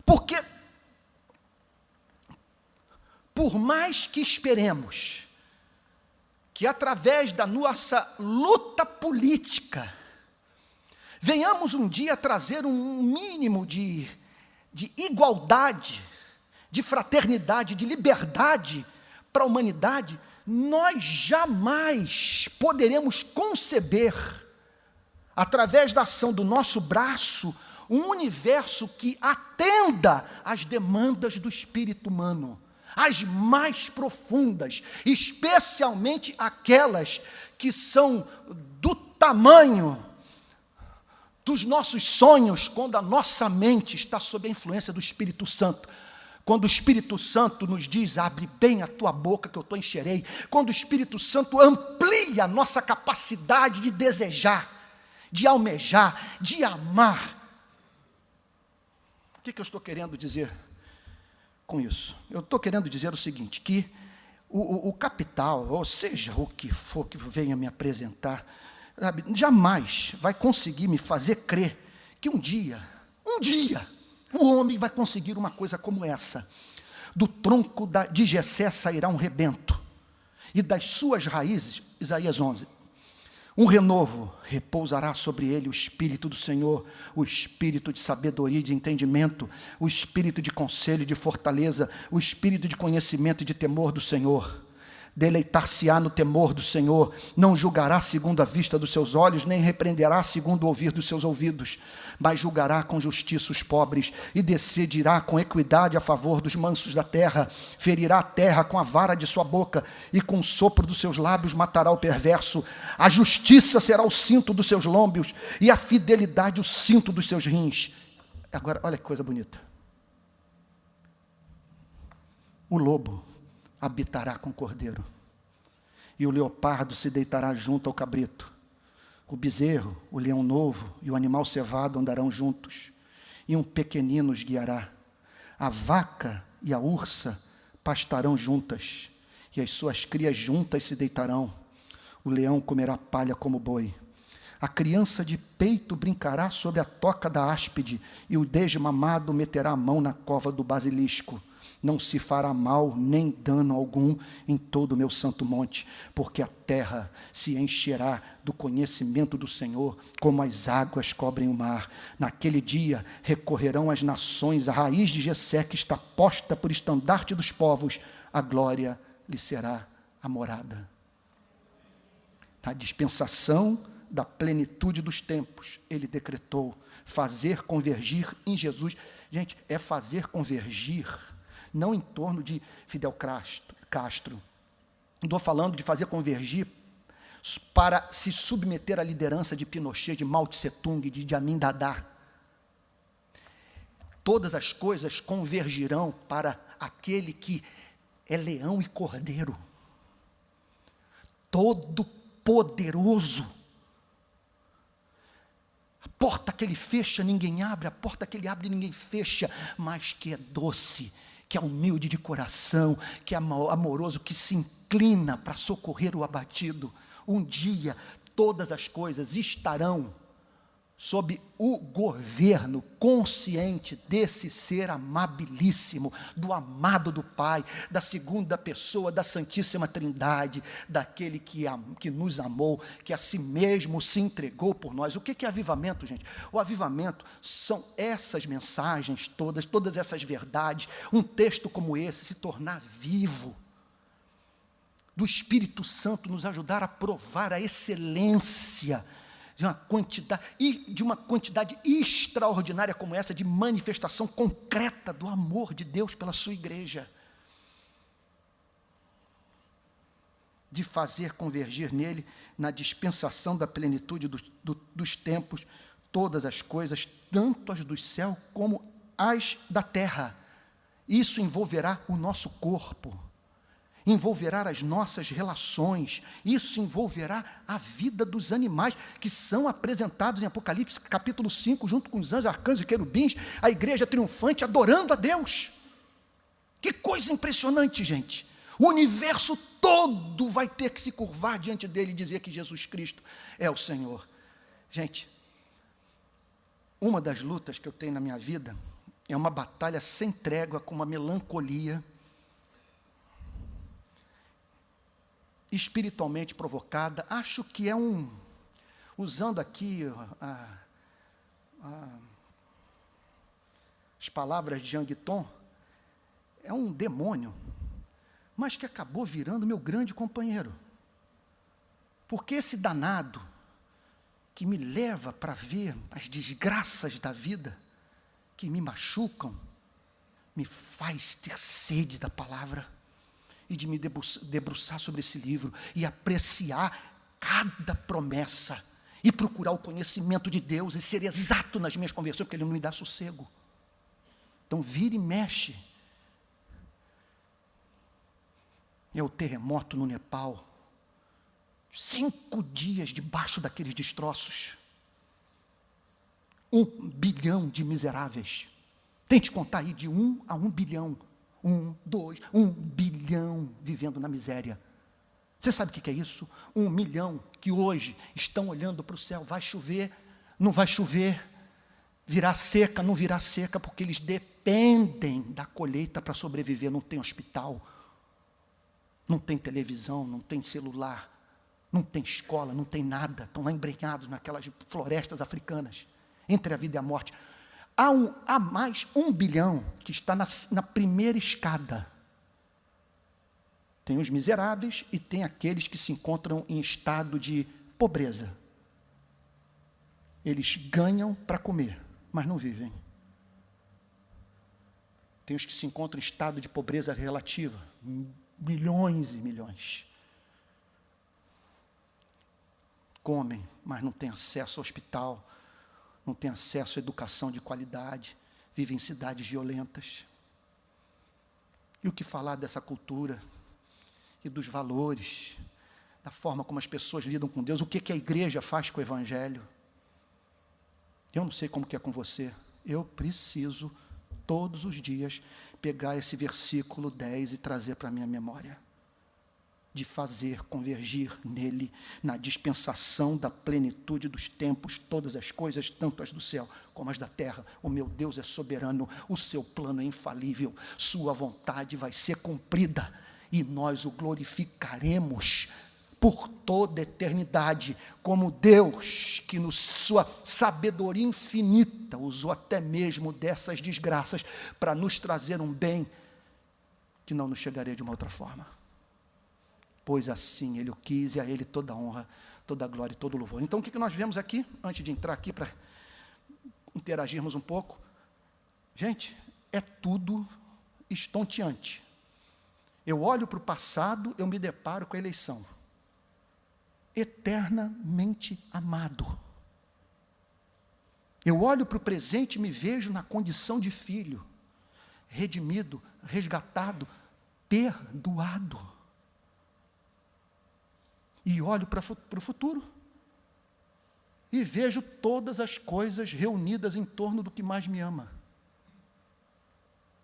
Porque, por mais que esperemos que através da nossa luta política, venhamos um dia trazer um mínimo de igualdade, de fraternidade, de liberdade para a humanidade, nós jamais poderemos conceber, através da ação do nosso braço, um universo que atenda às demandas do espírito humano, as mais profundas, especialmente aquelas que são do tamanho dos nossos sonhos, quando a nossa mente está sob a influência do Espírito Santo. Quando o Espírito Santo nos diz, abre bem a tua boca que eu te encherei. Quando o Espírito Santo amplia a nossa capacidade de desejar, de almejar, de amar. O que eu estou querendo dizer com isso? Eu estou querendo dizer o seguinte, que o capital, ou seja, o que for que venha me apresentar, sabe, jamais vai conseguir me fazer crer que um dia, o homem vai conseguir uma coisa como essa. Do tronco de Jessé sairá um rebento, e das suas raízes, Isaías 11, um renovo, repousará sobre ele o Espírito do Senhor, o Espírito de sabedoria e de entendimento, o Espírito de conselho e de fortaleza, o Espírito de conhecimento e de temor do Senhor. Deleitar-se-á no temor do Senhor, não julgará segundo a vista dos seus olhos, nem repreenderá segundo o ouvir dos seus ouvidos, mas julgará com justiça os pobres, e decidirá com equidade a favor dos mansos da terra, ferirá a terra com a vara de sua boca, e com o sopro dos seus lábios matará o perverso. A justiça será o cinto dos seus lômbios, e a fidelidade o cinto dos seus rins. Agora, olha que coisa bonita. O lobo habitará com o cordeiro, e o leopardo se deitará junto ao cabrito. O bezerro, o leão novo e o animal cevado andarão juntos, e um pequenino os guiará. A vaca e a ursa pastarão juntas, e as suas crias juntas se deitarão. O leão comerá palha como boi. A criança de peito brincará sobre a toca da áspide, e o desmamado meterá a mão na cova do basilisco. não se fará mal nem dano algum em todo o meu santo monte, porque a terra se encherá do conhecimento do Senhor, como as águas cobrem o mar. Naquele dia recorrerão as nações, a raiz de Jessé, que está posta por estandarte dos povos, a glória lhe será a morada. A dispensação da plenitude dos tempos, ele decretou fazer convergir em Jesus. Gente, é fazer convergir, não em torno de Fidel Castro. Não estou falando de fazer convergir para se submeter à liderança de Pinochet, de Mao Tse-tung, de Idi Amin Dada. Todas as coisas convergirão para aquele que é leão e cordeiro, todo poderoso. A porta que ele fecha, ninguém abre, a porta que ele abre, ninguém fecha, mas que é doce, que é humilde de coração, que é amoroso, que se inclina para socorrer o abatido. Um dia, todas as coisas estarão sob o governo consciente desse ser amabilíssimo, do amado do Pai, da segunda pessoa da Santíssima Trindade, daquele que nos amou, que a si mesmo se entregou por nós. O que é avivamento, gente? O avivamento são essas mensagens todas essas verdades, um texto como esse se tornar vivo, do Espírito Santo nos ajudar a provar a excelência de uma quantidade extraordinária como essa, de manifestação concreta do amor de Deus pela sua igreja, de fazer convergir nele, na dispensação da plenitude dos tempos, todas as coisas, tanto as do céu como as da terra. Isso envolverá o nosso corpo, envolverá as nossas relações, isso envolverá a vida dos animais, que são apresentados em Apocalipse capítulo 5, junto com os anjos, arcanjos e querubins, a igreja triunfante adorando a Deus. Que coisa impressionante, gente. O universo todo vai ter que se curvar diante dele e dizer que Jesus Cristo é o Senhor. Gente, uma das lutas que eu tenho na minha vida é uma batalha sem trégua, com uma melancolia espiritualmente provocada. Acho que é usando aqui as palavras de Jean Guiton, é um demônio, mas que acabou virando meu grande companheiro, porque esse danado que me leva para ver as desgraças da vida, que me machucam, me faz ter sede da palavra, e de me debruçar sobre esse livro, e apreciar cada promessa, e procurar o conhecimento de Deus, e ser exato nas minhas conversões, porque Ele não me dá sossego. Então vira e mexe. É o terremoto no Nepal, 5 dias debaixo daqueles destroços, 1 bilhão de miseráveis. Tente contar aí de 1 a 1 bilhão. 1 bilhão vivendo na miséria. Você sabe o que é isso? 1 milhão que hoje estão olhando para o céu. Vai chover? Não vai chover? Virá seca? Não virá seca? Porque eles dependem da colheita para sobreviver. Não tem hospital, não tem televisão, não tem celular, não tem escola, não tem nada. Estão lá embrenhados naquelas florestas africanas, entre a vida e a morte. Há mais 1 bilhão que está na primeira escada. Tem os miseráveis e tem aqueles que se encontram em estado de pobreza. Eles ganham para comer, mas não vivem. Tem os que se encontram em estado de pobreza relativa, milhões e milhões. Comem, mas não têm acesso ao hospital, não têm acesso à educação de qualidade, vivem em cidades violentas. E o que falar dessa cultura e dos valores, da forma como as pessoas lidam com Deus, o que a igreja faz com o Evangelho? Eu não sei como que é com você, eu preciso, todos os dias, pegar esse versículo 10 e trazer para a minha memória. de fazer convergir nele, na dispensação da plenitude dos tempos, todas as coisas, tanto as do céu como as da terra. O meu Deus é soberano, o seu plano é infalível, sua vontade vai ser cumprida, e nós o glorificaremos por toda a eternidade, como Deus, que na sua sabedoria infinita, usou até mesmo dessas desgraças, para nos trazer um bem, que não nos chegaria de uma outra forma. Pois assim Ele o quis, e a Ele toda a honra, toda a glória e todo o louvor. Então o que nós vemos aqui, antes de entrar aqui para interagirmos um pouco? Gente, é tudo estonteante. Eu olho para o passado, eu me deparo com a eleição. Eternamente amado. Eu olho para o presente e me vejo na condição de filho, redimido, resgatado, perdoado. E olho para o futuro e vejo todas as coisas reunidas em torno do que mais me ama.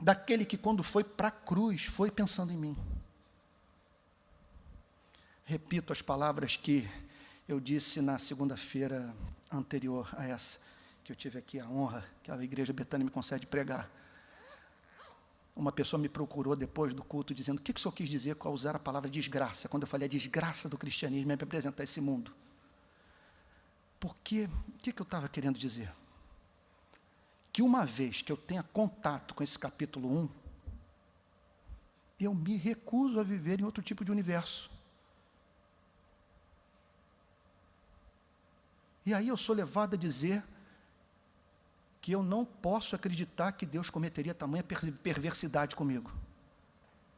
Daquele que, quando foi para a cruz, foi pensando em mim. Repito as palavras que eu disse na segunda-feira anterior a essa, que eu tive aqui a honra, que a Igreja Betânia me concede pregar. Uma pessoa me procurou depois do culto, dizendo: o que o senhor quis dizer ao usar a palavra desgraça, quando eu falei a desgraça do cristianismo, é para apresentar esse mundo? Porque, o que eu estava querendo dizer? Que uma vez que eu tenha contato com esse capítulo 1, eu me recuso a viver em outro tipo de universo. E aí eu sou levado a dizer que eu não posso acreditar que Deus cometeria tamanha perversidade comigo,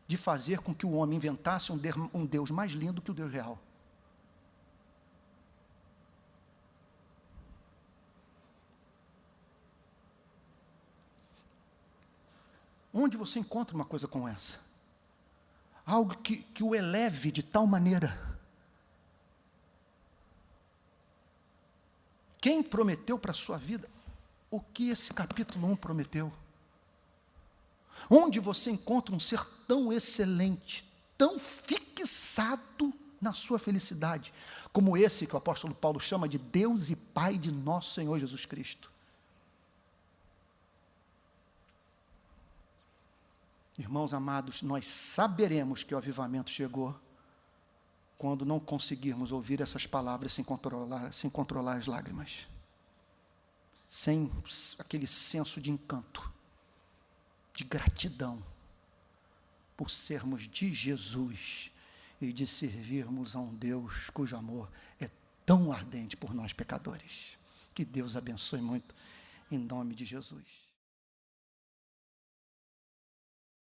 de fazer com que o homem inventasse um Deus mais lindo que o Deus real. Onde você encontra uma coisa como essa? Algo que o eleve de tal maneira. Quem prometeu para a sua vida o que esse capítulo 1 prometeu? Onde você encontra um ser tão excelente, tão fixado na sua felicidade, como esse que o apóstolo Paulo chama de Deus e Pai de nosso Senhor Jesus Cristo? Irmãos amados, nós saberemos que o avivamento chegou quando não conseguirmos ouvir essas palavras sem controlar as lágrimas, sem aquele senso de encanto, de gratidão, por sermos de Jesus e de servirmos a um Deus cujo amor é tão ardente por nós pecadores. Que Deus abençoe muito, em nome de Jesus.